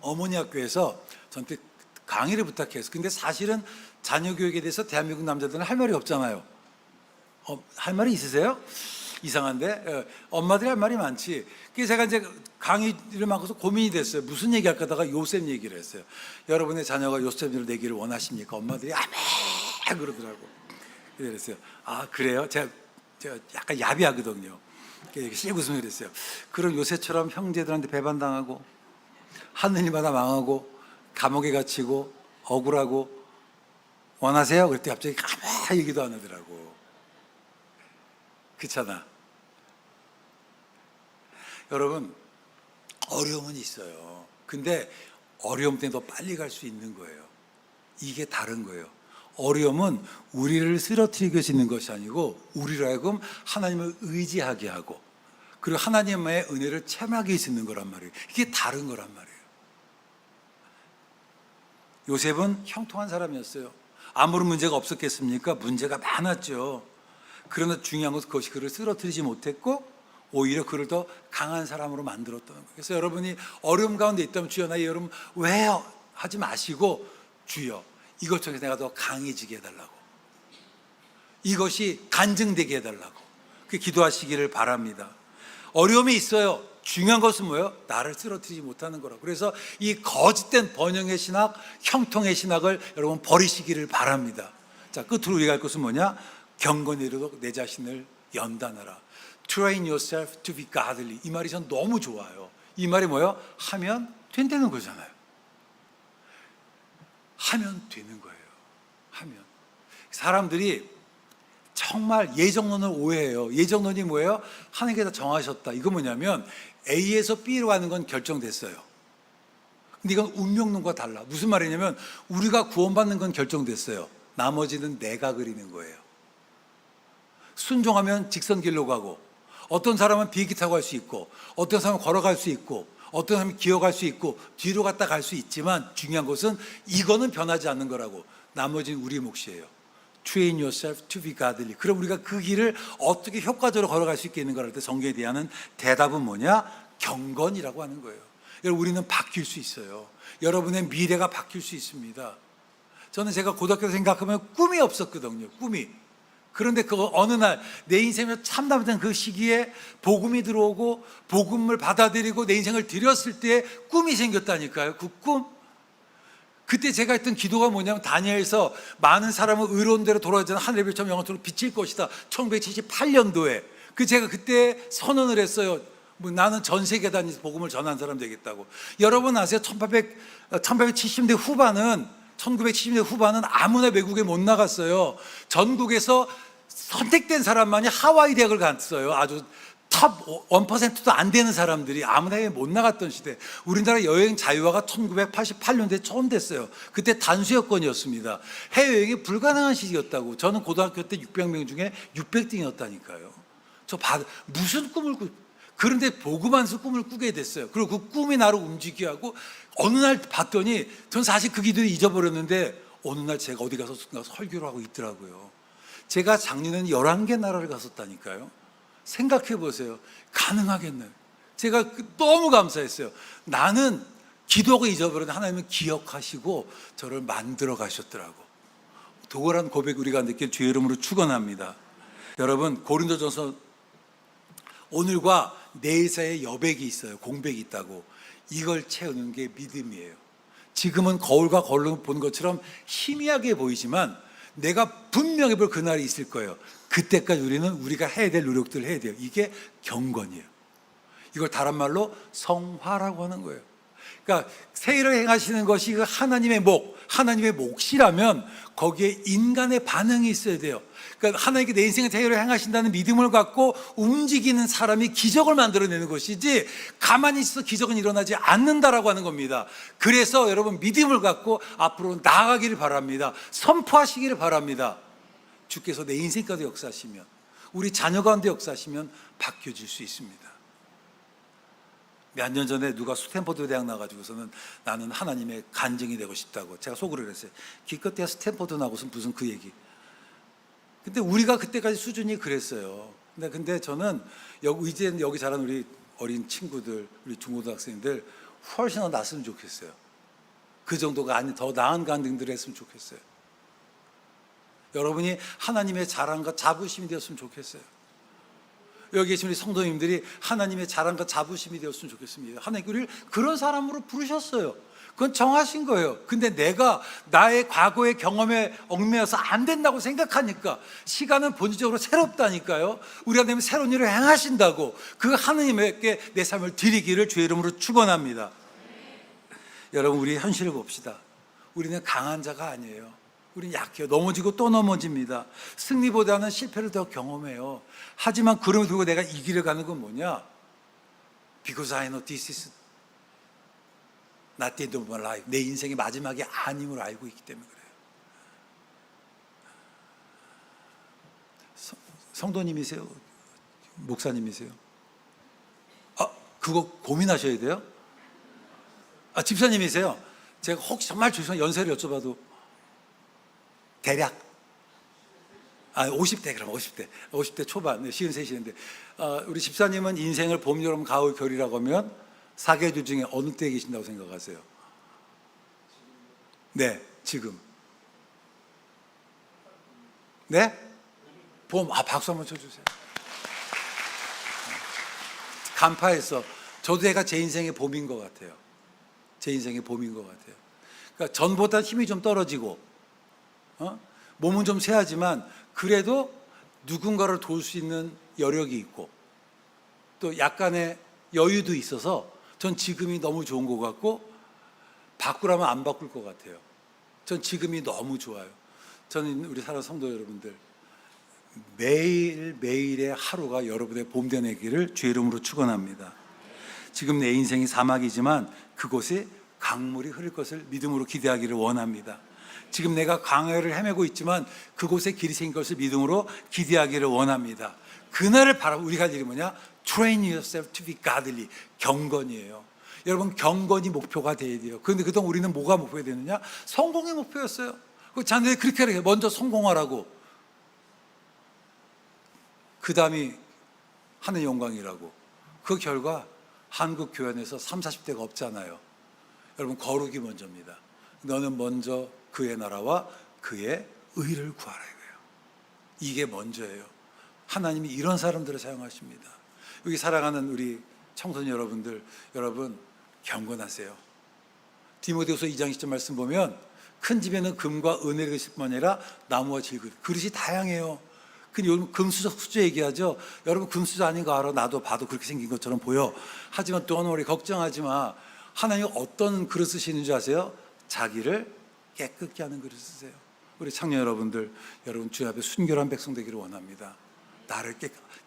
S1: 어머니 학교에서 저한테 강의를 부탁해서, 근데 사실은 자녀 교육에 대해서 대한민국 남자들은 할 말이 없잖아요. 할 말이 있으세요? 이상한데 엄마들이 할 말이 많지. 그래서 제가 이제 강의를 맡아서 고민이 됐어요. 무슨 얘기할까 하다가 요셉 얘기를 했어요. 여러분의 자녀가 요셉을 내기를 원하십니까? 엄마들이 아멘 그러더라고. 그랬어요. 아 그래요? 제가 약간 야비하거든요. 씩 웃으면서 그랬어요. 그럼 요셉처럼 형제들한테 배반당하고 하느님마다 망하고 감옥에 갇히고 억울하고 원하세요? 그랬더니 갑자기 가만히 얘기도 안 하더라고. 그렇잖아. 여러분 어려움은 있어요. 근데 어려움 때문에 더 빨리 갈 수 있는 거예요. 이게 다른 거예요. 어려움은 우리를 쓰러뜨리게 할 수 있는 것이 아니고 우리로 하여금 하나님을 의지하게 하고 그리고 하나님의 은혜를 체험하게 할 수 있는 거란 말이에요. 이게 다른 거란 말이에요. 요셉은 형통한 사람이었어요. 아무런 문제가 없었겠습니까? 문제가 많았죠. 그러나 중요한 것은 그것이 그를 쓰러뜨리지 못했고 오히려 그를 더 강한 사람으로 만들었다는 거예요. 그래서 여러분이 어려움 가운데 있다면 주여 나 이 여러분 왜요? 하지 마시고 주여 이것 중에 내가 더 강해지게 해달라고 이것이 간증되게 해달라고 그 기도하시기를 바랍니다. 어려움이 있어요. 중요한 것은 뭐예요? 나를 쓰러뜨리지 못하는 거라고. 그래서 이 거짓된 번영의 신학, 형통의 신학을 여러분 버리시기를 바랍니다. 자, 끝으로 우리가 할 것은 뭐냐? 경건히 이르도록 내 자신을 연단하라. Train yourself to be godly. 이 말이 전 너무 좋아요. 이 말이 뭐예요? 하면 된다는 거잖아요. 하면 되는 거예요. 하면. 사람들이 정말 예정론을 오해해요. 예정론이 뭐예요? 하나님께서 정하셨다. 이거 뭐냐면 A에서 B로 가는 건 결정됐어요. 근데 이건 운명론과 달라. 무슨 말이냐면 우리가 구원받는 건 결정됐어요. 나머지는 내가 그리는 거예요. 순종하면 직선길로 가고 어떤 사람은 비행기 타고 갈 수 있고 어떤 사람은 걸어갈 수 있고 어떤 사람은 기어갈 수 있고 뒤로 갔다 갈 수 있지만 중요한 것은 이거는 변하지 않는 거라고. 나머지는 우리 몫이에요. Train yourself to be godly. 그럼 우리가 그 길을 어떻게 효과적으로 걸어갈 수 있게 있는 가 할 때 성경에 대한 대답은 뭐냐? 경건이라고 하는 거예요. 여러분 우리는 바뀔 수 있어요. 여러분의 미래가 바뀔 수 있습니다. 저는 제가 고등학교 때 생각하면 꿈이 없었거든요. 꿈이. 그런데 그 어느 날 내 인생을 참담했던 그 시기에 복음이 들어오고 복음을 받아들이고 내 인생을 드렸을 때 꿈이 생겼다니까요. 그 꿈. 그때 제가 했던 기도가 뭐냐면 다니엘서 많은 사람은 의로운 대로 돌아가지 않은 하늘의 별처럼 영원토록 비칠 것이다. 1978년도에. 제가 그때 선언을 했어요. 나는 전 세계 다니면서 복음을 전하는 사람 되겠다고. 여러분 아세요? 1870년대 후반은 1970년대 후반은 아무나 외국에 못 나갔어요. 전국에서 선택된 사람만이 하와이 대학을 갔어요. 아주 탑 1%도 안 되는 사람들이 아무나 못 나갔던 시대. 우리나라 여행 자유화가 1988년도에 처음 됐어요. 그때 단수 여건이었습니다. 해외여행이 불가능한 시기였다고. 저는 고등학교 때 600명 중에 600등이었다니까요. 무슨 꿈을 그런데 복음하면서 꿈을 꾸게 됐어요. 그리고 그 꿈이 나를 움직이게 하고 어느 날 봤더니 전 사실 그 기도를 잊어버렸는데 어느 날 제가 어디 가서 설교를 하고 있더라고요. 제가 작년에는 11개 나라를 갔었다니까요. 생각해 보세요. 가능하겠나요? 제가 너무 감사했어요. 나는 기도가 잊어버렸는데 하나님은 기억하시고 저를 만들어 가셨더라고. 도굴한 고백 우리가 느낄 주의 이름으로 축원합니다. 여러분 고린도전서 오늘과 내일 사이에 여백이 있어요. 공백이 있다고. 이걸 채우는 게 믿음이에요. 지금은 거울과 거울로 보는 것처럼 희미하게 보이지만 내가 분명히 볼 그날이 있을 거예요. 그때까지 우리가 해야 될 노력들을 해야 돼요. 이게 경건이에요. 이걸 다른 말로 성화라고 하는 거예요. 그러니까 세일을 행하시는 것이 그 하나님의 몫이라면 거기에 인간의 반응이 있어야 돼요. 그러니까 하나님께 내 인생의 세일을 행하신다는 믿음을 갖고 움직이는 사람이 기적을 만들어내는 것이지 가만히 있어서 기적은 일어나지 않는다라고 하는 겁니다. 그래서 여러분 믿음을 갖고 앞으로 나아가기를 바랍니다. 선포하시기를 바랍니다. 주께서 내 인생 가운데 역사하시면 우리 자녀 가운데 역사하시면 바뀌어질 수 있습니다. 몇 년 전에 누가 스탠포드 대학 나가지고서는 나는 하나님의 간증이 되고 싶다고 제가 속으로 그랬어요. 기껏해야 스탠포드 나고서 무슨 그 얘기. 근데 우리가 그때까지 수준이 그랬어요. 근데 저는 이제 여기 자란 우리 어린 친구들, 우리 중고등학생들 훨씬 더 낫으면 좋겠어요. 그 정도가 아닌 더 나은 간증들을 했으면 좋겠어요. 여러분이 하나님의 자랑과 자부심이 되었으면 좋겠어요. 여기 계신 우리 성도님들이 하나님의 자랑과 자부심이 되었으면 좋겠습니다. 하나님 우리를 그런 사람으로 부르셨어요. 그건 정하신 거예요. 근데 내가 나의 과거의 경험에 얽매여서 안 된다고 생각하니까 시간은 본질적으로 새롭다니까요. 우리 하나님은 새로운 일을 행하신다고 그 하나님께 내 삶을 드리기를 주의 이름으로 축원합니다. 여러분, 우리 현실을 봅시다. 우리는 강한 자가 아니에요. 우리는 약해요. 넘어지고 또 넘어집니다. 승리보다는 실패를 더 경험해요. 하지만 그럼을 두고 내가 이 길을 가는 건 뭐냐? Because I know this is not the end of my life. 내 인생의 마지막이 아님을 알고 있기 때문에 그래요. 성도님이세요? 목사님이세요? 그거 고민하셔야 돼요? 집사님이세요? 제가 혹시 정말 죄송해요. 연세를 여쭤봐도 대략 50대, 그럼 50대 초반, 53시인데 우리 집사님은 인생을 봄, 여름, 가을, 겨울이라고 하면 4계절 중에 어느 때에 계신다고 생각하세요? 네, 지금. 네? 봄. 박수 한번 쳐주세요. 간파해서 저도 애가 제 인생의 봄인 것 같아요. 제 인생의 봄인 것 같아요. 그러니까 전보다 힘이 좀 떨어지고 몸은 좀 세하지만 그래도 누군가를 도울 수 있는 여력이 있고 또 약간의 여유도 있어서 전 지금이 너무 좋은 것 같고 바꾸라면 안 바꿀 것 같아요. 전 지금이 너무 좋아요. 저는 우리 사랑하는 성도 여러분들 매일매일의 하루가 여러분의 봄 되기를 주의 이름으로 축원합니다. 지금 내 인생이 사막이지만 그곳에 강물이 흐를 것을 믿음으로 기대하기를 원합니다. 지금 내가 광야를 헤매고 있지만 그곳에 길이 생길 것을 믿음으로 기대하기를 원합니다. 그날을 바라보고 우리가 할 일이 뭐냐? Train yourself to be godly. 경건이에요. 여러분, 경건이 목표가 돼야 돼요. 그런데 그동안 우리는 뭐가 목표가 되느냐? 성공이 목표였어요. 자네들이 그렇게 하래. 먼저 성공하라고. 그 다음이 하는 영광이라고. 그 결과 한국 교회 안에서 30, 40대가 없잖아요. 여러분, 거룩이 먼저입니다. 너는 먼저 그의 나라와 그의 의를 구하라 이거예요. 이게 먼저예요. 하나님이 이런 사람들을 사용하십니다. 여기 사랑하는 우리 청소년 여러분들, 여러분 경건하세요. 디모데후서 2장 10절 말씀 보면 큰 집에는 금과 은혜의 그릇뿐만 아니라 나무와 질그릇, 그릇이 다양해요. 근데 요즘 금수저 얘기하죠. 여러분, 금수저 아닌 거 알아? 나도 봐도 그렇게 생긴 것처럼 보여. 하지만 don't worry, 걱정하지 마. 하나님 어떤 그릇 쓰시는 줄 아세요? 자기를 깨끗게 하는 그릇 쓰세요. 우리 청년 여러분들, 여러분 주 앞에 순결한 백성 되기를 원합니다. 나를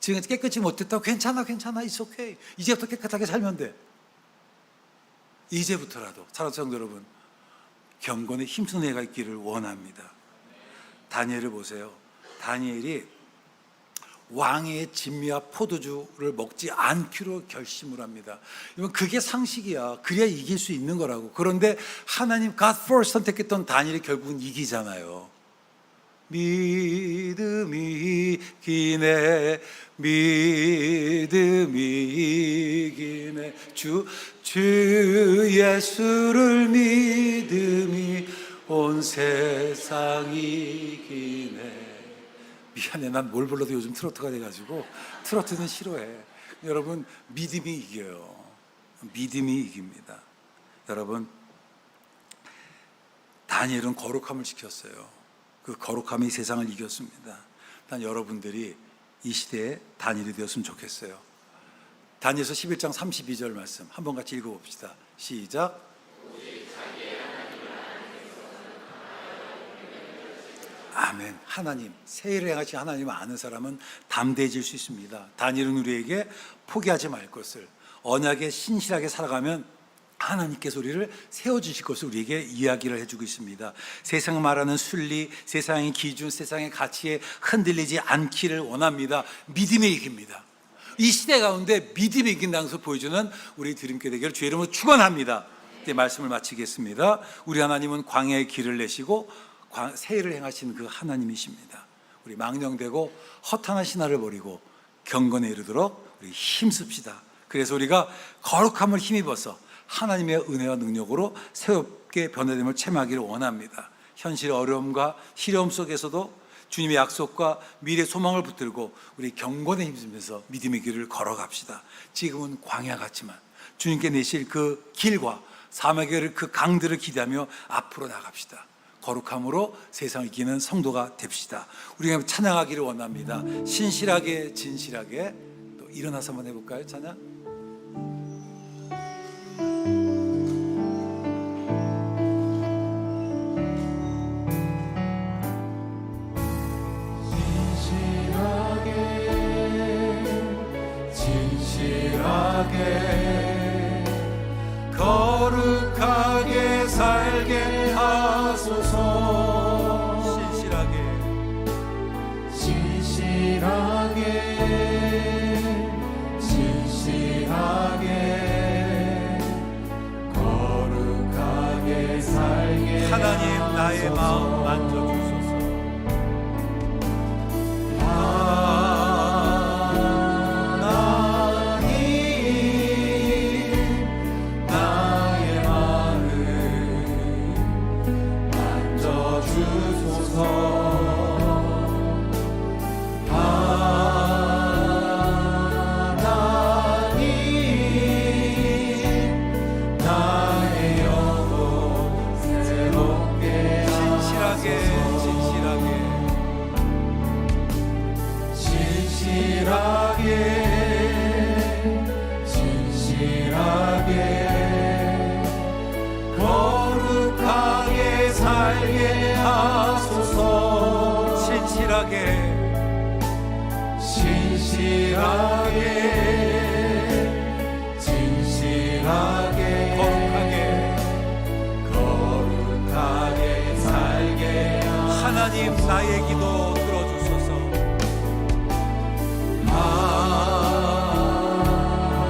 S1: 지금 깨끗이 못했다고 괜찮아, it's okay. 이제부터 깨끗하게 살면 돼. 이제부터라도 사랑하는 성도 여러분, 경건에 힘쓰는 애가 있기를 원합니다. 다니엘을 보세요. 다니엘이 왕의 진미와 포도주를 먹지 않기로 결심을 합니다. 그게 상식이야. 그래야 이길 수 있는 거라고. 그런데 하나님 God first 선택했던 다니엘이 결국은 이기잖아요. 믿음이 이기네, 믿음이 이기네, 주 예수를 믿음이 온 세상이 이기네. 미안해, 난 뭘 불러도 요즘 트로트가 돼가지고 트로트는 싫어해. 여러분, 믿음이 이겨요. 믿음이 이깁니다. 여러분, 다니엘은 거룩함을 지켰어요. 그 거룩함이 세상을 이겼습니다. 난 여러분들이 이 시대에 다니엘이 되었으면 좋겠어요. 다니엘서 11장 32절 말씀 한번 같이 읽어봅시다. 시작. 아멘. 하나님, 새 일을 행하신 하나님을 아는 사람은 담대해질 수 있습니다. 다니엘은 우리에게 포기하지 말 것을, 언약에 신실하게 살아가면 하나님께서 우리를 세워주실 것을 우리에게 이야기를 해주고 있습니다. 세상 말하는 순리, 세상의 기준, 세상의 가치에 흔들리지 않기를 원합니다. 믿음이 이깁니다. 이 시대 가운데 믿음이 이긴다는 것을 보여주는 우리 드림교회 되기를 주의 이름으로 축원합니다. 이제 말씀을 마치겠습니다. 우리 하나님은 광야의 길을 내시고 새 일을 행하신 그 하나님이십니다. 우리 망령되고 허탄한 신화를 버리고 경건에 이르도록 우리 힘씁시다. 그래서 우리가 거룩함을 힘입어서 하나님의 은혜와 능력으로 새롭게 변화됨을 체험하기를 원합니다. 현실의 어려움과 시련 속에서도 주님의 약속과 미래 소망을 붙들고 우리 경건에 힘쓰면서 믿음의 길을 걸어갑시다. 지금은 광야 같지만 주님께 내실 그 길과 사막의 길을, 그 강들을 기대하며 앞으로 나갑시다. 거룩함으로 세상을 이기는 성도가 됩시다. 우리가 찬양하기를 원합니다. 신실하게 진실하게. 또 일어나서 한번 해볼까요? 찬양.
S2: 거룩하게 살게 하소서. 진실하게 거룩하게 살게
S1: 하나님 나의 마음 만져주소서.
S2: 거룩하게 살게 하소서. 진실하게 거룩하게 살게 하소서.
S1: 하나님 나의 기도 들어주소서.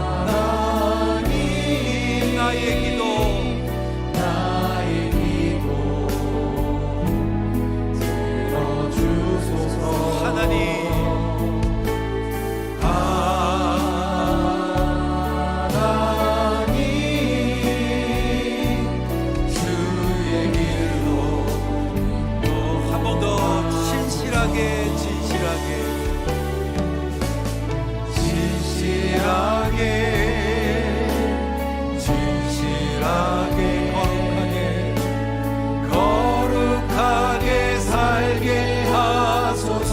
S2: 하나님
S1: 나의 기도
S2: 들어주소서.
S1: 하나님
S2: 주의 길로
S1: 한 번 더 진실하게
S2: 거룩하게 살게 하소서.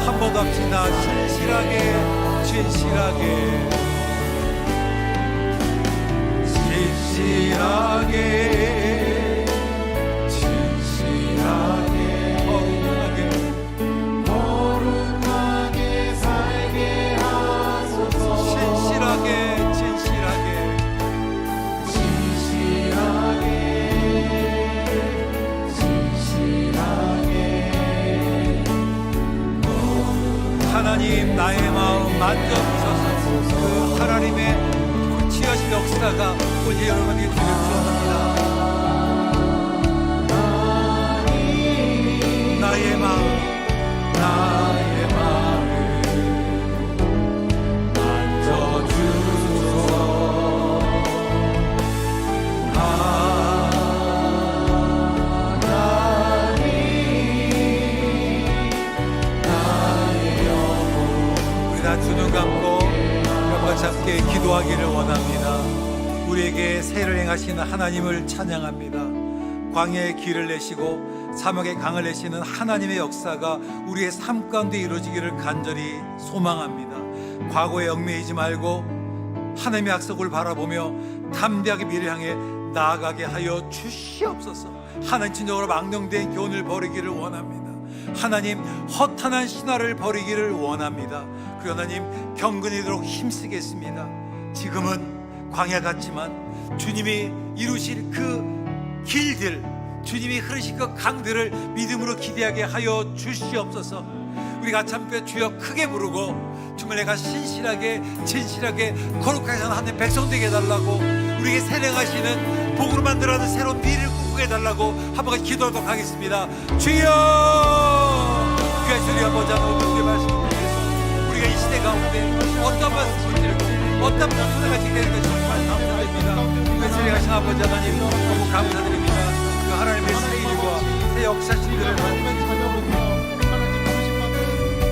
S1: 한 번 더 합시다. 진실하게
S2: 거룩하게 살게 하소서.
S1: 하나님 나의 마음 만져주셔서 그 하나님의 구치하신 역사가 오늘 여러분에게 되길 축원합니다. 나의 마음
S2: 만져주소서.
S1: 두 눈 감고 같이 함께 기도하기를 원합니다. 우리에게 세를 행하시는 하나님을 찬양합니다. 광야의 길을 내시고 사막의 강을 내시는 하나님의 역사가 우리의 삶 가운데 이루어지기를 간절히 소망합니다. 과거에 얽매이지 말고 하나님의 약속을 바라보며 담대하게 미래를 향해 나아가게 하여 주시옵소서. 하나님 진정으로 망령된 교훈을 버리기를 원합니다. 하나님 허탄한 신화를 버리기를 원합니다. 그리고 하나님 경건이도록 힘쓰겠습니다. 지금은 광야 같지만 주님이 이루실 그 길들, 주님이 흐르실 그 강들을 믿음으로 기대하게 하여 주시옵소서. 우리 같이 함께 주여 크게 부르고 정말 내가 신실하게 진실하게 거룩하게 사는 하나님의 백성 되게 해달라고, 우리에게 세례하시는 복으로 만들어가는 새로운 미래를 꿈꾸게 해달라고 한번 기도하도록 하겠습니다. 주여, 귀한 소리 아버지 하나님, 말씀 우리가 이 시대 가운데 어떤 말씀을 드릴지 어떤 분수가 지내는 정말 감사드립니다. 은혜를 가신 아버지 하나님 너무 감사드립니다. 그 하나님의 새 일과 새 역사신들을
S3: 하나님의 자녀로서 하나님 부르심 받은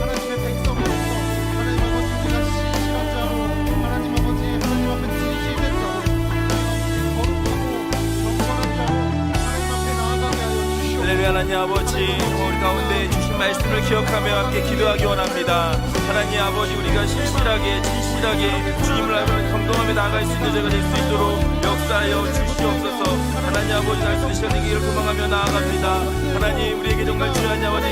S3: 하나님의 백성으로서 하나님 아버지 우리가 신실한 자로 하나님 아버지 하나님 앞에 진실된 자로 거룩하고 경건한 자로 하나님 앞에 나아가게 하여 주시옵소서.
S4: 할렐루야. 하나님 아버지 우리 가운데 주신 말씀을 기억하며 함께 기도하기 원합니다. 하나님 아버지 우리가 진실하게 주님을 알고 감동하며 나아갈 수 있는 자가 될 수 있도록 역사하여 주시옵소서. 하나님 아버지 날씨 시간의 길을 도망하며 나아갑니다. 하나님 우리에게 정말 중요한 아버지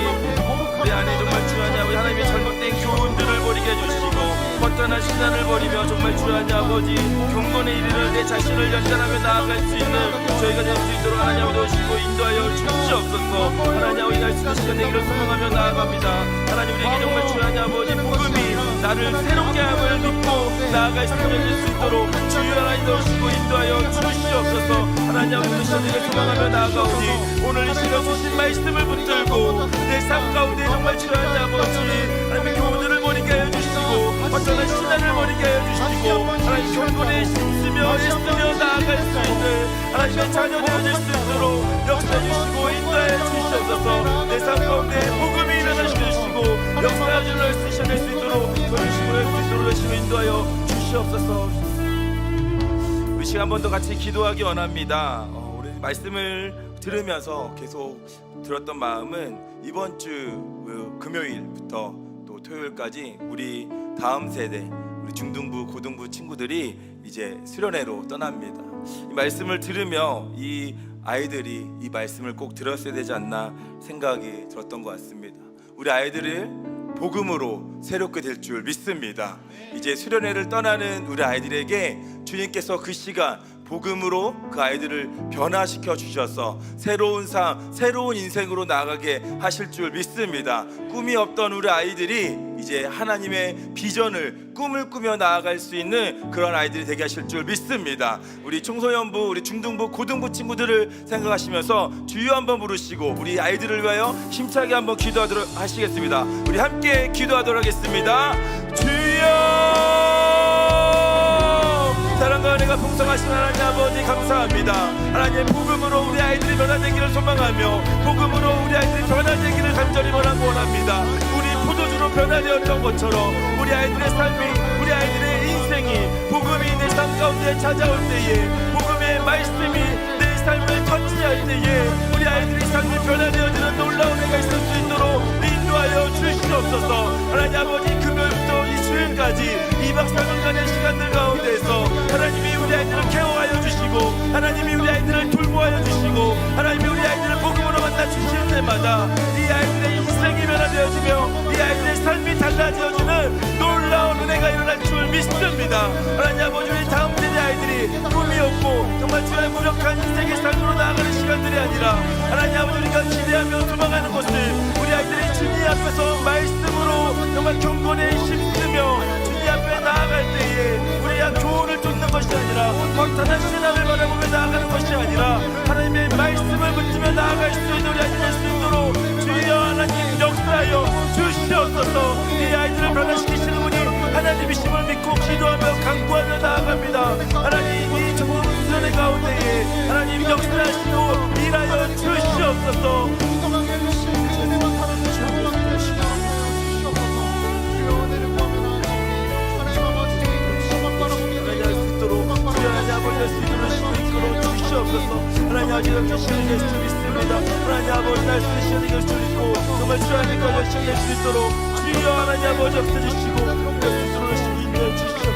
S4: 우리 안에 정말 중요한 아버지 하나님의 잘못된 교훈들을 버리게 해주시고 허탄한 신앙을 버리며 정말 중요한 아버지 경건에 이르러 내 자신을 연단하며 나아갈 수 있는 저희가 될 수 있도록 하나님 아버지 오시고 인도하여 주시옵소서. 하나님 아버지 날씨 시간의 길을 도망하며 나아갑니다. 하나님 우리에게 정말 중요한 아버지 복음이 나를 새롭게 함을 믿고 나아갈 수 있도록 주여 하나님 오시고 인도하여 주시옵소서. 하나님 아버지 시간의 길을 도망하며 나아가오니 오늘 이 시간 주신 말씀을 붙들고 내 삶 가운데 정말 중요한 아버지 하나님의 교훈들을 버리게 하여 주시고 어쩌나 신앙을 버리게 하여 주시고 하나님 경건에 힘쓰며 나아갈 수 있는 하나님의 자녀 되어질 수 있도록 역사해 주시고 인도해 주시옵소서. 내 삶 가운데 복음이 일어나시게 해주시고 역사하여 주실 수 있도록 도와주시고 할 수 있도록 열심히 인도하여 주시옵소서. 우리 시간 한 번 더 같이 기도하기 원합니다. 우리 말씀을 들으면서 계속 들었던 마음은 이번 주 금요일부터 또 토요일까지 우리 다음 세대 우리 중등부 고등부 친구들이 이제 수련회로 떠납니다. 이 말씀을 들으며 이 아이들이 이 말씀을 꼭 들었어야 되지 않나 생각이 들었던 것 같습니다. 우리 아이들을 복음으로 새롭게 될 줄 믿습니다. 이제 수련회를 떠나는 우리 아이들에게 주님께서 그 시간 복음으로 그 아이들을 변화시켜 주셔서 새로운 삶, 새로운 인생으로 나가게 하실 줄 믿습니다. 꿈이 없던 우리 아이들이 이제 하나님의 비전을 꿈을 꾸며 나아갈 수 있는 그런 아이들이 되게 하실 줄 믿습니다. 우리 청소년부, 우리 중등부, 고등부 친구들을 생각하시면서 주여 한번 부르시고 우리 아이들을 위하여 힘차게 한번 기도하도록 하시겠습니다. 우리 함께 기도하도록 하겠습니다. 주여! 사랑과 은혜가 풍성하신 하나님 아버지 감사합니다. 하나님의 복음으로 우리 아이들이 변화되기를 소망하며 복음으로 우리 아이들이 변화되기를 간절히 원합니다. 우리 포도주로 변화되었던 것처럼 우리 아이들의 삶이 우리 아이들의 인생이 복음이 내 삶 가운데 찾아올 때에 복음의 말씀이 내 삶을 터치할 때에 우리 아이들의 삶이 변화되어지는 놀라운 은혜가 있을 수 있도록 인도하여 주시옵소서. 하나님 아버지 금요일부터 이 주일까지 2박 3일간의 시간들 가운데서 하나님이 우리 아이들을 케어하여 주시고 하나님이 우리 아이들을 돌보하여 주시고 하나님이 우리 아이들을 복음으로 만나 주실 때마다 이 아이들의 인생이 변화되어지며 이 아이들의 삶이 달라져지는 놀라운 은혜가 일어날 줄 믿습니다. 하나님 아버지 우리 다음 세대 아이들이 꿈이 없고 정말 주의 무력한 인생의 삶으로 나아가는 시간들이 아니라 하나님 아버지 우리가 기대하며 도망가는 것을 우리 아이들이 주님 앞에서 말씀으로 정말 경건에 힘쓰며 주님 앞에 나아갈 때에 우리가 교훈을 쫓는 것이 아니라 허탄한 신앙을 바라보며 나아가는 것이 아니라 하나님의 말씀을 붙들며 나아갈 수 있는 우리 아이들 될 수 있도록 주여 하나님 역사하여 주시옵소서. 이 아이들을 변화시키시는 분이 하나님이심을 믿고 기도하며 간구하며 나아갑니다. 하나님 이 전국 수련회 가운데에 하나님 역사하시고 일하여 주시옵소서.
S3: 풍성하게 해주신 은혜와 사랑을 경험하게 하시고 주시옵소서. 주여 은혜를 구하며 나아가오니 하나님 아버지 주님만 바라보게
S4: 하나님 할 수 있도록 주여 하나님 아버지 할 수 있도록 이끌어 주시옵소서. 하나님 아버지 이렇게 시간이 될 수 있습니다. 하나님 아버지 날 수 있는 시간이 될 수 있고 정말 주여 하나님까지 시간이 될 수 있도록 주여 하나님 아버지 없애주시고 될 수 있도록 열심히 인도해 주시옵소서.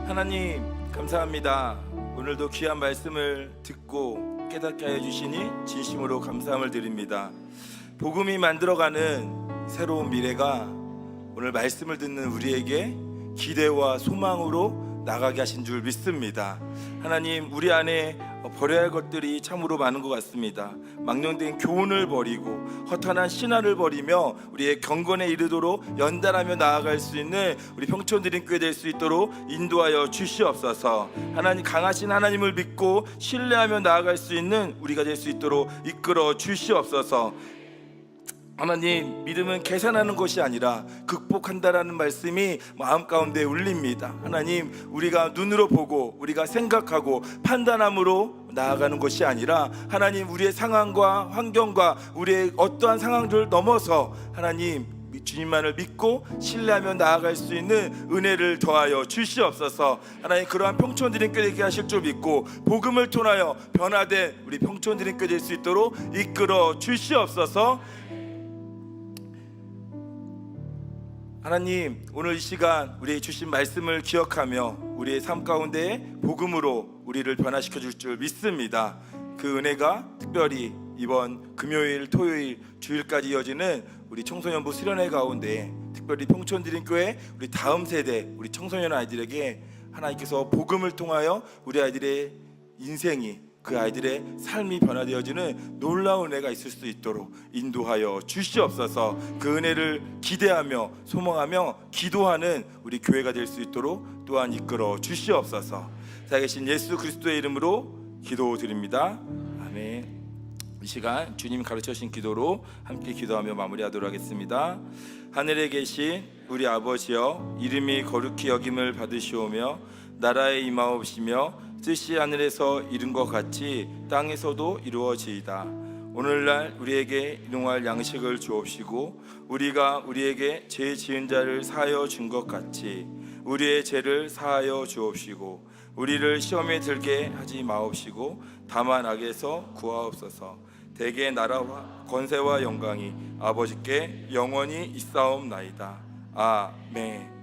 S4: 하나님 감사합니다. 오늘도 귀한 말씀을 듣고 깨닫게 하여 주시니 진심으로 감사함을 드립니다. 복음이 만들어가는 새로운 미래가 오늘 말씀을 듣는 우리에게 기대와 소망으로 나가게 하신 줄 믿습니다. 하나님 우리 안에 버려야 할 것들이 참으로 많은 것 같습니다. 망령된 교훈을 버리고 허탄한 신화를 버리며 우리의 경건에 이르도록 연단하며 나아갈 수 있는 우리 평촌드림교회 될 수 있도록 인도하여 주시옵소서. 하나님, 강하신 하나님을 믿고 신뢰하며 나아갈 수 있는 우리가 될 수 있도록 이끌어 주시옵소서. 하나님, 믿음은 계산하는 것이 아니라 극복한다라는 말씀이 마음 가운데 울립니다. 하나님, 우리가 눈으로 보고 우리가 생각하고 판단함으로 나아가는 것이 아니라 하나님, 우리의 상황과 환경과 우리의 어떠한 상황들을 넘어서 하나님 주님만을 믿고 신뢰하며 나아갈 수 있는 은혜를 더하여 주시옵소서. 하나님, 그러한 평촌드림교회 되게 하실 줄 믿고 복음을 통하여 변화된 우리 평촌드림교회 될 수 있도록 이끌어 주시옵소서. 하나님, 오늘 이 시간 우리에게 주신 말씀을 기억하며 우리의 삶 가운데 복음으로 우리를 변화시켜 줄 줄 믿습니다. 그 은혜가 특별히 이번 금요일, 토요일, 주일까지 이어지는 우리 청소년부 수련회 가운데 특별히 평촌드림교회 우리 다음 세대 우리 청소년 아이들에게 하나님께서 복음을 통하여 우리 아이들의 인생이, 그 아이들의 삶이 변화되어지는 놀라운 은혜가 있을 수 있도록 인도하여 주시옵소서. 그 은혜를 기대하며 소망하며 기도하는 우리 교회가 될 수 있도록 또한 이끌어 주시옵소서. 살아계신 예수 그리스도의 이름으로 기도드립니다. 아멘. 이 시간 주님 가르쳐 주신 기도로 함께 기도하며 마무리하도록 하겠습니다. 하늘에 계신 우리 아버지여, 이름이 거룩히 여김을 받으시오며 나라에 임하옵시며 뜻이 하늘에서 이룬 것 같이 땅에서도 이루어지이다. 오늘날 우리에게 일용할 양식을 주옵시고 우리가 우리에게 죄 지은 자를 사하여 준 것 같이 우리의 죄를 사하여 주옵시고 우리를 시험에 들게 하지 마옵시고 다만 악에서 구하옵소서. 대개 나라와 권세와 영광이 아버지께 영원히 있사옵나이다. 아멘.